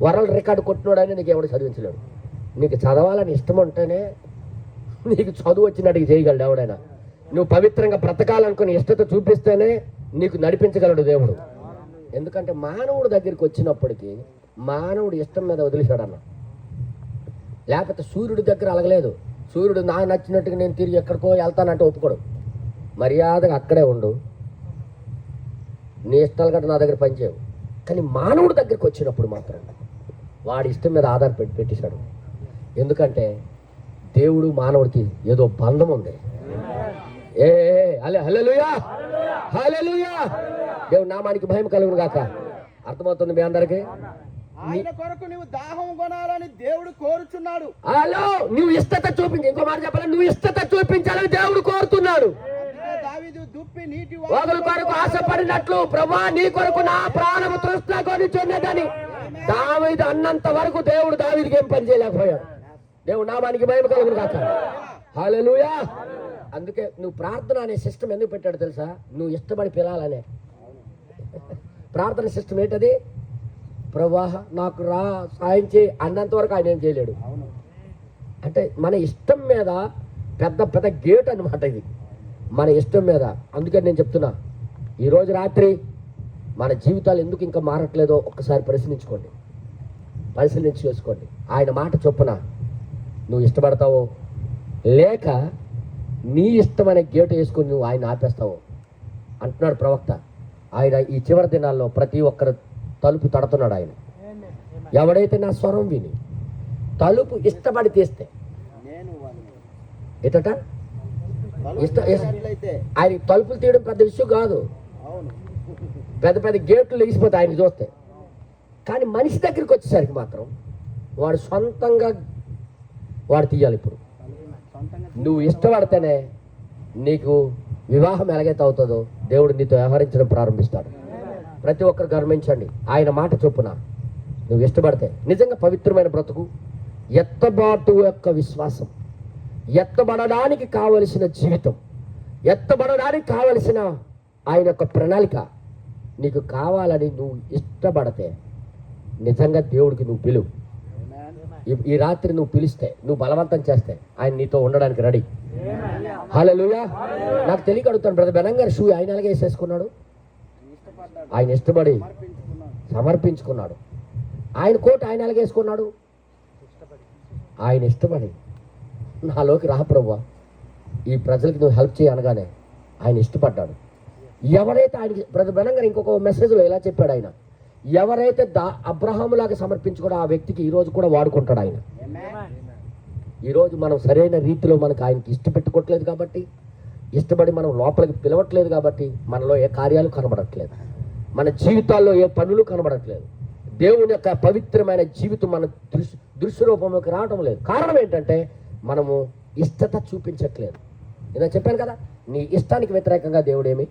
world record కొట్టినోడని నీకు ఎవడు చదివించలేడు. నీకు చదవాలని ఇష్టం ఉంటేనే నీకు చదువు వచ్చినట్టుగా చేయగలడు ఎవడైనా. నువ్వు పవిత్రంగా బ్రతకాలనుకుని ఇష్టత చూపిస్తేనే నీకు నడిపించగలడు దేవుడు. ఎందుకంటే మానవుడి దగ్గరికి వచ్చినప్పటికీ మానవుడు ఇష్టం మీద వదిలేశాడన్న. లేకపోతే సూర్యుడి దగ్గర అలగలేదు. సూర్యుడు నాకు నచ్చినట్టుగా నేను తిరిగి ఎక్కడికో వెళ్తానంటే ఒప్పుకోడు. మర్యాదగా అక్కడే ఉండు, నీ ఇష్టాలు గట్రా నా దగ్గర పనిచేయవు. కానీ మానవుడి దగ్గరికి వచ్చినప్పుడు మాత్రం వాడి ఇష్టం మీద ఆధారపడి పెట్టేశాడు. ఎందుకంటే దేవుడు మానవుడికి ఏదో బంధం ఉంది. హల్లెలూయా. హల్లెలూయా. దేవుడు నామానికి మహిమ కలుగును గాక. అర్థమవుతుంది మీ అందరికీ? ఆయన కొరకు నువ్వు దాహం కొనాలని దేవుడు కోరుచున్నాడు. హలో, నువ్వు ఇష్టత చూపించి, ఇంకో మాట చెప్పాలి, నువ్వు ఇష్టత చూపించాలని దేవుడు కోరుతున్నాడు. దావీదు దుప్పి నీటి ఒకరి కొరకు ఆశపడినట్లు ప్రభువా నీ కొరకు నా ప్రాణము తృష్ణ కొనిచున్నదని దావీదు అన్నంత వరకు దేవుడు దావీదుకి ఏం పని చేయలేకపోయాడు. దేవుడు నామానికి మహిమ కలుగును గాక. హల్లెలూయా. అందుకే నువ్వు ప్రార్థన అనే సిస్టమ్ ఎందుకు పెట్టాడు తెలుసా? నువ్వు ఇష్టపడి పిలాలనే ప్రార్థన సిస్టమ్ ఏంటది? ప్రభువా నాకు రా సాయం చేయి అన్నంత వరకు ఆయన ఏం చేయలేడు. అంటే మన ఇష్టం మీద పెద్ద పెద్ద గేట్ అన్నమాట ఇది, మన ఇష్టం మీద. అందుకని నేను చెప్తున్నా, ఈరోజు రాత్రి మన జీవితాలు ఎందుకు ఇంకా మారట్లేదో ఒక్కసారి పరిశీలించి చేసుకోండి. ఆయన మాట చొప్పున నువ్వు ఇష్టపడతావో లేక నీ ఇష్టమనే గేటు వేసుకొని నువ్వు ఆయన ఆపేస్తావో అంటున్నాడు ప్రవక్త. ఆయన ఈ చివరి దినాల్లో ప్రతి ఒక్కరు తలుపు తడుతున్నాడు. ఆయన ఎవడైతే నా స్వరం విని తలుపు ఇష్టపడి తీస్తే ఎటట ఆయన తలుపులు తీయడం పెద్ద విషయం కాదు. పెద్ద పెద్ద గేట్లు లెగిసిపోతాయి ఆయన చూస్తే. కానీ మనిషి దగ్గరికి వచ్చేసరికి మాత్రం వాడు సొంతంగా వాడు తీయాలి. ఇప్పుడు నువ్వు ఇష్టపడితేనే నీకు వివాహం ఎలాగైతే అవుతుందో దేవుడు నీతో వ్యవహరించడం ప్రారంభిస్తాడు. ప్రతి ఒక్కరు గమనించండి, ఆయన మాట చొప్పున నువ్వు ఇష్టపడితే నిజంగా పవిత్రమైన బ్రతుకు, ఎత్తబాటు యొక్క విశ్వాసం, ఎత్తబడడానికి కావలసిన జీవితం, ఎత్తబడడానికి కావలసిన ఆయన యొక్క ప్రణాళిక నీకు కావాలని నువ్వు ఇష్టపడితే నిజంగా దేవుడికి నువ్వు పిలువు. ఈ రాత్రి నువ్వు పిలిస్తే, నువ్వు బలవంతం చేస్తే ఆయన నీతో ఉండడానికి రెడీ. హల్లెలూయా. నాకు తెలియక అడుగుతాను, బ్రదర్ బెనం గారు షూ ఆయన అలాగే వేసేసుకున్నాడు. ఆయన ఇష్టపడి సమర్పించుకున్నాడు. ఆయన కోట్ ఆయన అలాగే వేసుకున్నాడు. ఆయన ఇష్టపడి నాలోకి రా ప్రభువా, ఈ ప్రజలకి నువ్వు హెల్ప్ చేయి అనగానే ఆయన ఇష్టపడ్డాడు. ఎవరైతే ఆయనకి బ్రదర్ బెనం గారు ఇంకొక మెసేజ్లో ఇలా చెప్పాడు, ఆయన ఎవరైతే అబ్రహాములాగా సమర్పించుకోవడం ఆ వ్యక్తికి ఈరోజు కూడా వాడుకుంటాడు ఆయన. ఈరోజు మనం సరైన రీతిలో మనకు ఆయనకి ఇష్టపెట్టుకోవట్లేదు కాబట్టి, ఇష్టపడి మనం లోపలికి పిలవట్లేదు కాబట్టి మనలో ఏ కార్యాలు కనబడట్లేదు, మన జీవితాల్లో ఏ పనులు కనబడట్లేదు. దేవుని యొక్క పవిత్రమైన జీవితం మన దృశ్య రూపంలోకి రావడం లేదు. కారణం ఏంటంటే మనము ఇష్టత చూపించట్లేదు. నేను చెప్పాను కదా, నీ ఇష్టానికి వ్యతిరేకంగా దేవుడు ఏమి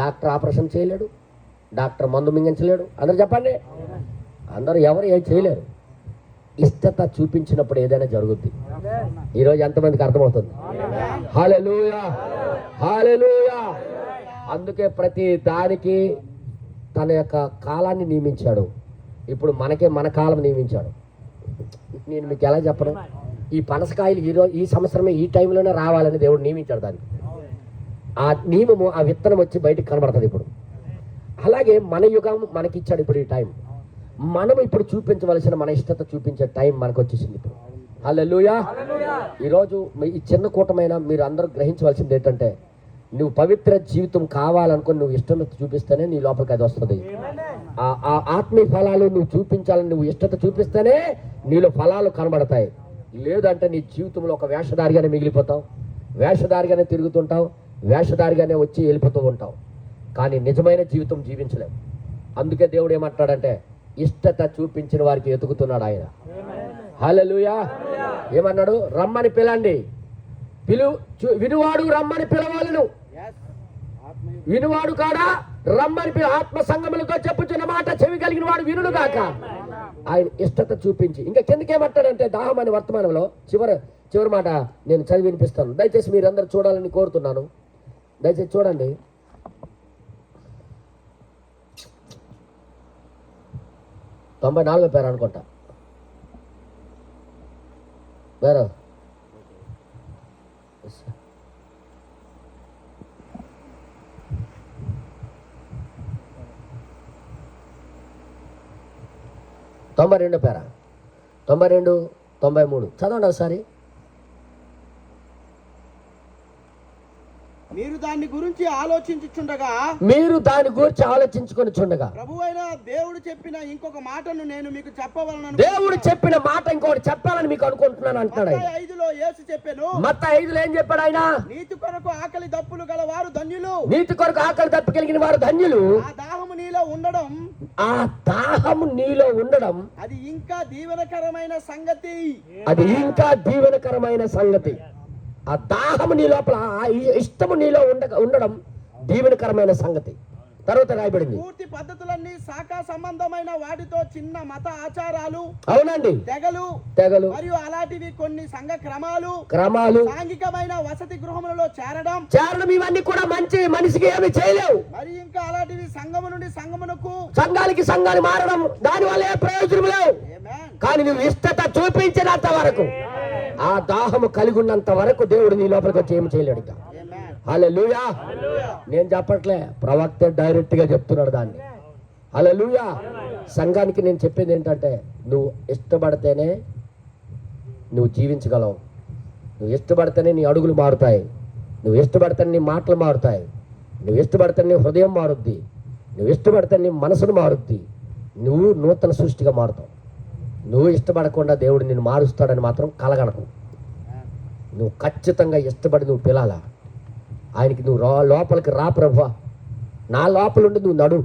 డాక్టర్ ఆపరేషన్ చేయలేడు, డాక్టర్ మందు మింగించలేడు. అందరు చెప్పండి, అందరూ ఎవరు ఏం చేయలేరు. ఇష్టత చూపించినప్పుడు ఏదైనా జరుగుద్ది. ఈరోజు ఎంతమందికి అర్థమవుతుంది? హల్లెలూయా, హల్లెలూయా. అందుకే ప్రతి దానికి తన యొక్క కాలాన్ని నియమించాడు. ఇప్పుడు మనకే మన కాలం నియమించాడు. నేను మీకు ఎలా చెప్పను, ఈ పనసకాయలు ఈ సంవత్సరమే ఈ టైంలోనే రావాలని దేవుడు నియమించాడు. దానికి ఆ నియమము, ఆ విత్తనం వచ్చి బయటికి కనబడుతుంది. ఇప్పుడు అలాగే మన యుగం మనకిచ్చాడు. ఇప్పుడు ఈ టైం మనం ఇప్పుడు చూపించవలసిన మన ఇష్టత చూపించే టైం మనకు వచ్చేసింది ఇప్పుడు. హల్లెలూయా. ఈరోజు ఈ చిన్న కూటమైన మీరు అందరూ గ్రహించవలసింది ఏంటంటే, నువ్వు పవిత్ర జీవితం కావాలనుకుని నువ్వు ఇష్టత చూపిస్తేనే నీ లోపలికి అది వస్తుంది. ఆ ఆత్మీయ ఫలాలు నువ్వు చూపించాలని నువ్వు ఇష్టత చూపిస్తేనే నీలో ఫలాలు కనబడతాయి. లేదంటే నీ జీవితంలో ఒక వేషధారిగానే మిగిలిపోతావు, వేషధారిగానే తిరుగుతుంటావు, వేషధారిగానే వచ్చి వెళ్ళిపోతూ ఉంటావు. కానీ నిజమైన జీవితం జీవించలేవు. అందుకే దేవుడు ఏమంటాడంటే, ఇష్టత చూపించిన వారికి ఎతుకుతున్నాడు ఆయన. హల్లెలూయా. ఏమన్నాడు? రమ్మని పిలండి, వినువాడు రమ్మని పిలవాలను, వినువాడు కాడా రమ్మని ఆత్మ సంగములతో చెప్పుచున్న మాట చెవి కలిగిన వాడు వినుడు గాక. ఆయన ఇష్టత చూపించి ఇంకా కిందకేమంటాడంటే, దాహం అనే వర్తమానంలో చివరి మాట నేను చదివి వినిపిస్తాను. దయచేసి మీరందరూ చూడాలని కోరుతున్నాను. దయచేసి చూడండి. 94వ పేరు అనుకుంటా. వేరే 92 పేరా, 92, 93 చదవండి ఒకసారి. మీరు దాని గురించి ఆలోచించుచుండగా, చుండగా ప్రభువైన దేవుడు చెప్పిన ఇంకొక మాటను నేను మీకు చెప్పవలనను. దేవుడు చెప్పిన మాట ఇంకొకటి చెప్పాలని మీకు అనుకుంటున్నాను అంటాడు. మత్తయి 5లో యేసు చెప్పాను. మత్తయి 5లో ఏం చెప్పాడు ఆయన? నీతి కొరకు ఆకలి దప్పులు గల వారు ధన్యులు, నీతి కొరకు ఆకలి దప్పి కలిగిన వారు ధన్యులు. ఆ దాహము నీలో ఉండడం, ఆ దాహము నీలో ఉండడం అది ఇంకా దీవెనకరమైన సంగతి. అది ఇంకా దీవెనకరమైన సంగతి. ఆ దాహము నీ లోపల, ఆ ఇష్టము నీలో ఉండడం దీవెనకరమైన సంగతి. తర్వాత రాయబడింది, పూర్తి పద్ధతులన్నీ శాఖా సంబంధమైన వాటితో చిన్న మత ఆచారాలు, అవునండి, తెగలు మరియు అలాంటివి కొన్ని సంఘ క్రమాలు సాంఘికమైన వసతి గృహములలో చేరడం ఇవన్నీ కూడా మంచి మనిషికి ఏమి చేయలేవు. మరి ఇంకా అలాంటివి సంఘము నుండి సంఘమునకు, సంఘానికి సంఘాన్ని మారడం, దాని వల్ల ఏ ప్రయోజనం లేవు. కానీ నువ్వు ఇష్టత చూపించినంత వరకు, ఆ దాహము కలిగి ఉన్నంత వరకు దేవుడు నీ లోపలికి వచ్చి ఏమి చేయలేడు. హల్లెలూయా. నేను చెప్పట్లే, ప్రవక్త డైరెక్ట్ గా చెప్తున్నాడు దాన్ని. హల్లెలూయా. సంఘానికి నేను చెప్పేది ఏంటంటే, నువ్వు ఇష్టపడితేనే నువ్వు జీవించగలవు. నువ్వు ఇష్టపడితేనే నీ అడుగులు మారుతాయి, నువ్వు ఇష్టపడితేనే నీ మాటలు మారుతాయి, నువ్వు ఇష్టపడితేనే నీ హృదయం మారుద్ది, నువ్వు ఇష్టపడితేనే నీ మనసును మారుద్ది, నువ్వు నూతన సృష్టిగా మారుతావు. నువ్వు ఇష్టపడకుండా దేవుడు నిన్ను మారుస్తాడని మాత్రం కలగనకు. నువ్వు ఖచ్చితంగా ఇష్టపడి నువ్వు పిలాలా ఆయనకి. నువ్వు లోపలికి రా ప్రభువా, నా లోపలుండి నువ్వు నడు,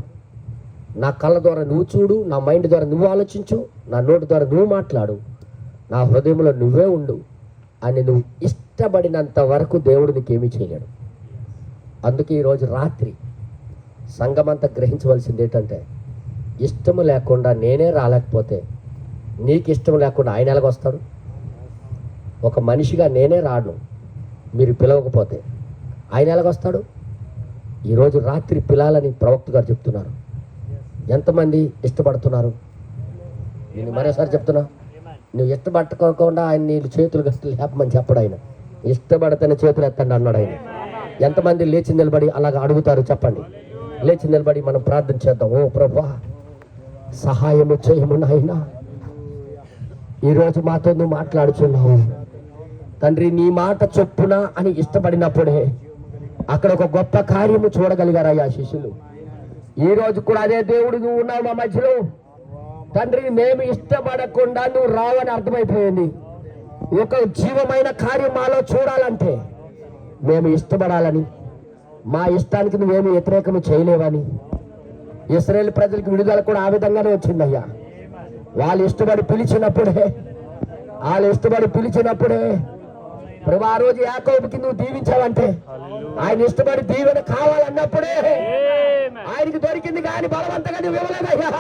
నా కళ్ళ ద్వారా నువ్వు చూడు, నా మైండ్ ద్వారా నువ్వు ఆలోచించు, నా నోటి ద్వారా నువ్వు మాట్లాడు, నా హృదయంలో నువ్వే ఉండు అని నువ్వు ఇష్టపడినంత వరకు దేవుడు నీకేమీ చేయలేడు. అందుకే ఈరోజు రాత్రి సంఘమంతా గ్రహించవలసింది ఏంటంటే, ఇష్టము లేకుండా నేనే రాలేకపోతే నీకు ఇష్టం లేకుండా ఆయన ఎలాగొస్తాడు? ఒక మనిషిగా నేనే రాను, మీరు పిలవకపోతే ఆయన ఎలాగొస్తాడు? ఈరోజు రాత్రి పిలాలని ప్రవక్త గారు చెప్తున్నారు. ఎంతమంది ఇష్టపడుతున్నారు? నేను మరోసారి చెప్తున్నా, నువ్వు ఇష్టపట్టుకోకుండా ఆయన నీళ్ళు చేతులు గస్తులు లేపమని చెప్పడు. ఆయన ఇష్టపడితేనే చేతులు ఎత్తండి అన్నాడు ఆయన. ఎంతమంది లేచి నిలబడి అలాగ అడుగుతారు చెప్పండి. లేచి నిలబడి మనం ప్రార్థన చేద్దాం. ఓ ప్రభువా, సహాయము చేయము నాయనా, ఈరోజు మాతో నువ్వు మాట్లాడుచున్నావు తండ్రి. నీ మాట చొప్పున అని ఇష్టపడినప్పుడే అక్కడ ఒక గొప్ప కార్యము చూడగలిగారయ్యా శిష్యులు. ఈ రోజు కూడా అదే దేవుడు నువ్వు ఉన్నావు మా మధ్యలో తండ్రి. మేము ఇష్టపడకుండా నువ్వు రావని అర్థమైపోయింది. ఒక జీవమైన కార్యం మాలో చూడాలంటే మేము ఇష్టపడాలని, మా ఇష్టానికి నువ్వేమి వ్యతిరేకము చేయలేవని. ఇశ్రాయేలు ప్రజలకు విడుదల కూడా ఆ విధంగానే వచ్చిందయ్యా. వాళ్ళు ఇష్టపడి పిలిచినప్పుడే ప్రభు ఆ రోజు యాకోబుకి నువ్వు దీవించావంటే, ఆయన ఇష్టపడి దీవెన కావాలన్నప్పుడే ఆయనకి దొరికింది, కానీ బలవంతంగా నువ్వు ఇవ్వలేదయ్యా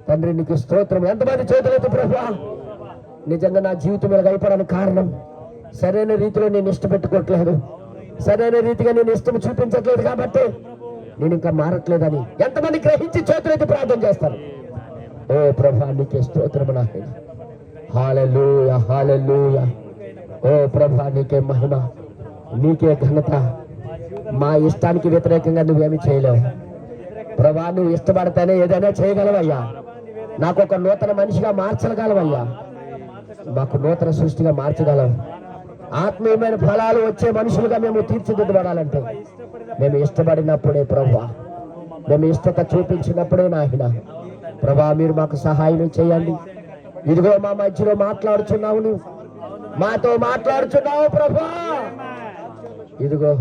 తండ్రి. నీకు స్తోత్రం. ఎంతమంది చేతులైతే ప్రభు, నిజంగా నా జీవితం మీద అయిపోవడానికి కారణం సరైన రీతిలో నేను ఇష్టపెట్టుకోవట్లేదు, సరైన రీతిగా నేను ఇష్టం చూపించట్లేదు కాబట్టి నేను ఇంకా మారట్లేదని ఎంతమంది గ్రహించి చేతులైతే ప్రార్థన చేస్తాను. ఓ ప్రభా, నీకే స్తోత్రము నాయనా. హల్లెలూయా, హల్లెలూయా. ఓ ప్రభా, నీకే మహిమ, నీకే ఘనత. మా ఇష్టానికి వ్యతిరేకంగా నువ్వేమి చేయలేవు ప్రభా. నువ్వు ఇష్టపడితేనే ఏదైనా చేయగలవయ్యా. నాకు ఒక నూతన మనిషిగా మార్చగలవయ్యా, మాకు నూతన సృష్టిగా మార్చగలవు. ఆత్మీయమైన ఫలాలు వచ్చే మనుషులుగా మేము తీర్చిదిద్దబడాలంటే మేము ఇష్టపడినప్పుడే ప్రభా, మేము ఇష్టత చూపించినప్పుడే నాయన ప్రభా, మీరు మాకు సహాయం చేయండి. ఇదిగో మా మధ్యలో మాట్లాడుచున్నావు, నువ్వు మాతో మాట్లాడుచున్నావు ప్రభా. ఇదిగో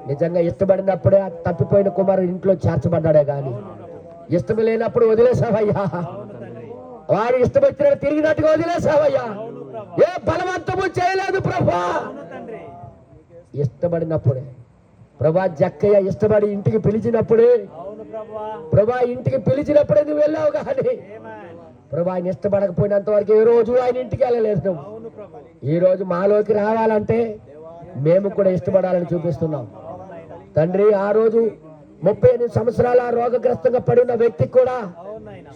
నిజంగా ఇష్టపడినప్పుడే ఆ తప్పిపోయిన కుమారుడు ఇంట్లో చేర్చబడ్డాడే గాని ఇష్టం లేనప్పుడు వదిలేసావయ్యా. వాడు ఇష్టం వచ్చినట్టు తిరిగినట్టుగా వదిలేసావయ్యా. ఏ బలవంతము చేయలేదు ప్రభా. ఇష్టపడినప్పుడే ప్రభా, జక్కయ్య ఇష్టపడి ఇంటికి పిలిచినప్పుడే ప్రభా, ఇంటికి పిలిచినప్పుడే నువ్వు వెళ్ళావు. కానీ ప్రభా, ఆయన ఇష్టపడకపోయినంత వరకు ఏ రోజు ఆయన ఇంటికి వెళ్ళలేదు నువ్వు. ఈ రోజు మాలోకి రావాలంటే మేము కూడా ఇష్టపడాలని చూపిస్తున్నాం తండ్రి. ఆ రోజు 38 సంవత్సరాల రోగగ్రస్తంగా పడిన వ్యక్తికి కూడా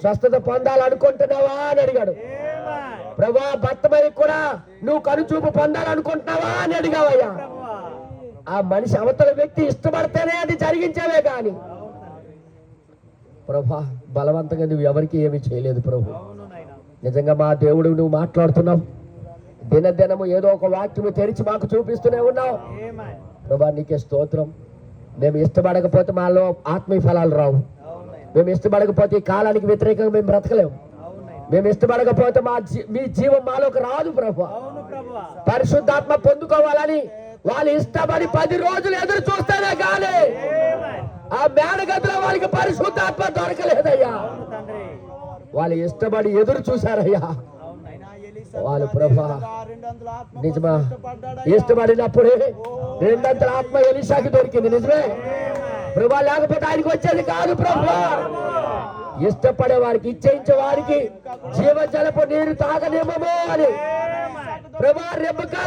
స్వస్థత పొందాలనుకుంటున్నావా అని అడిగాడు ప్రభా. భర్తమై కూడా నువ్వు కనుచూపు పొందాలనుకుంటున్నావా అని అడిగావయ్యా. ఆ మనిషి అవతల వ్యక్తి ఇష్టపడితేనే అది జరిగించావే కానీ ప్రభా, బలవంతంగా నువ్వు ఎవరికి ఏమీ చేయలేదు ప్రభు. నిజంగా మా దేవుడు నువ్వు మాట్లాడుతున్నావు. దినదినము ఏదో ఒక వాక్యము తెరిచి మాకు చూపిస్తూనే ఉన్నావు ప్రభా. నీకే స్తోత్రం. మేము ఇష్టపడకపోతే మాలో ఆత్మీయ ఫలాలు రావు. మేము ఇష్టపడకపోతే ఈ కాలానికి వ్యతిరేకంగా మేము బ్రతకలేము. మేము ఇష్టపడకపోతే మీ జీవం మాలోకి రాదు ప్రభు. పరిశుద్ధాత్మ పొందుకోవాలని వాళ్ళు ఇష్టపడి 10 రోజులు ఎదురు చూస్తేనే కానీ ఆ మేడగదిలో వాళ్ళకి పరిశుద్ధాత్మ దొరకలేదయ్యా. వాళ్ళు ఇష్టపడి ఎదురు చూశారయ్యా. వాళ్ళు ప్రభా నిజమా, ఇష్టపడినప్పుడే 200 ఆత్మ ఎలీషాకి దొరికింది. నిజమే ప్రభా, లేకపోతే ఆయనకి వచ్చేది కాదు ప్రభా. ఇష్టపడే వారికి, ఇచ్చేయించే వారికి జీవజలపు నీరు తాగనివ్వము అని ప్రభా. రెబకా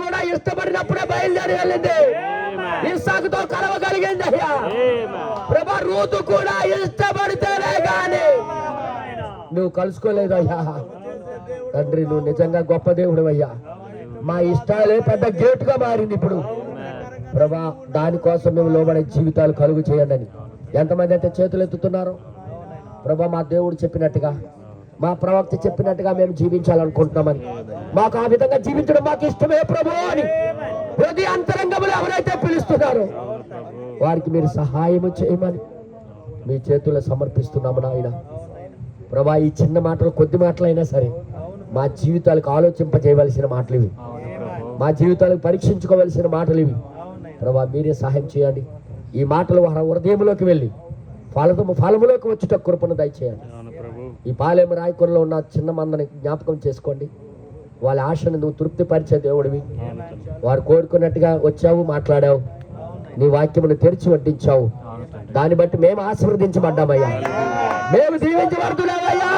కూడా ఇష్టపడినప్పుడే బయలుదేరి వెళ్ళింది, ఇస్సాకుతో కలవగలిగింది అయ్యా ప్రభా. రూతు కూడా ఇష్టపడితేనే గాని నువ్వు కలుసుకోలేదయ్యా తండ్రి. నువ్వు నిజంగా గొప్ప దేవుడు అయ్యా. మా ఇష్టాలే పెద్ద గేటుగా మారింది ఇప్పుడు ప్రభా. దానికోసం మేము లోబడే జీవితాలు కలుగు చేయండి అని ఎంతమంది అయితే చేతులు ఎత్తుతున్నారో ప్రభా, మా దేవుడు చెప్పినట్టుగా, మా ప్రవక్త చెప్పినట్టుగా మేము జీవించాలనుకుంటున్నామని, మాకు ఆ విధంగా జీవించడం మాకు ఇష్టమే ప్రభు అని హృదయ అంతరంగంలో ఎవరైతే పిలుస్తున్నారో వారికి మీరు సహాయం చేయమని మీ చేతుల్లో సమర్పిస్తున్నాము నాయన ప్రభా. ఈ చిన్న మాటలు, కొద్ది మాటలైనా సరే మా జీవితాలకు ఆలోచింపజేయవలసిన మాటలు ఇవి, మా జీవితాలకు పరీక్షించుకోవలసిన మాటలు ఇవి ప్రభా. మీరే సహాయం చేయండి. ఈ మాటలు వారి హృదయంలోకి వెళ్ళి ఫలములోకి వచ్చుట కృపను దయచేయండి. ఈ పాలెం రాయకుల్లో ఉన్న చిన్న మందని జ్ఞాపకం చేసుకోండి. వాళ్ళ ఆశను నువ్వు తృప్తిపరిచే దేవుడివి. వారు కోరుకున్నట్టుగా వచ్చావు, మాట్లాడావు, నీ వాక్యమును తెరిచి వడ్డించావు. దాన్ని బట్టి మేము ఆశీర్వదించబడ్డామయ్యా, మేము దీవించబడుతున్నామయ్యా.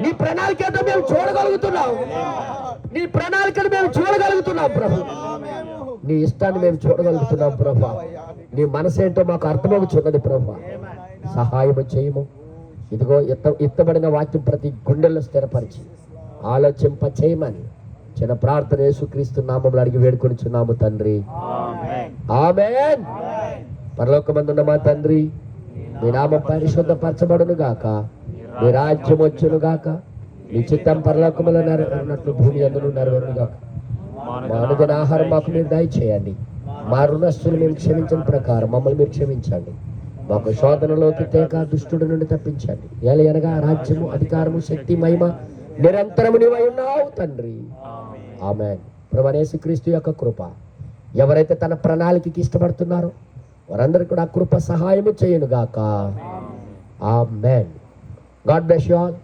నీ ప్రణాళికతో మేము చూడగలుగుతున్నాం, నీ ప్రణాళికను మేము చూడగలుగుతున్నాం ప్రభు. నీ ఇష్టాన్ని మేము చూడగలుగుతున్నాం ప్రభు. నీ మనసు ఏంటో మాకు అర్థమవుతున్నది ప్రభు. సహాయము చేయము. ఇదిగో ఎత్తబడిన వాక్యం ప్రతి గుండెల్లో స్థిరపరిచి ఆలోచింప చేయమని చిన్న ప్రార్థన యేసుక్రీస్తు నామములో అడిగి వేడుకొనిచున్నాము తండ్రి, ఆమేన్. పరలోకమందున్న మా తండ్రి, మీ నామం పరిశుద్ధపరచబడును గాక, మీ రాజ్యం వచ్చును గాక, మీ చిత్తం పరలోకములో నెరవేరినట్లు భూమి యందును నెరవేరును గాక. మా అనుదిన ఆహారం మాకు మీరు దయచేయండి. మా రుణస్తులు మేము క్షమించిన ప్రకారం మమ్మల్ని మీరు క్షమించండి. మాకు శోధనలోకి తేక దుష్టుడి నుండి తప్పించండి. ఎలయనగా రాజ్యము, అధికారము, శక్తి, మహిమ నిరంతరము నీవై ఉన్నావు తండ్రి, ఆమేన్. ప్రభువైన యేసుక్రీస్తు యొక్క కృప ఎవరైతే తన ప్రణాళికకి ఇష్టపడుతున్నారో వారందరికీ కూడా కృప సహాయము చేయను గాక, amen. God bless you all.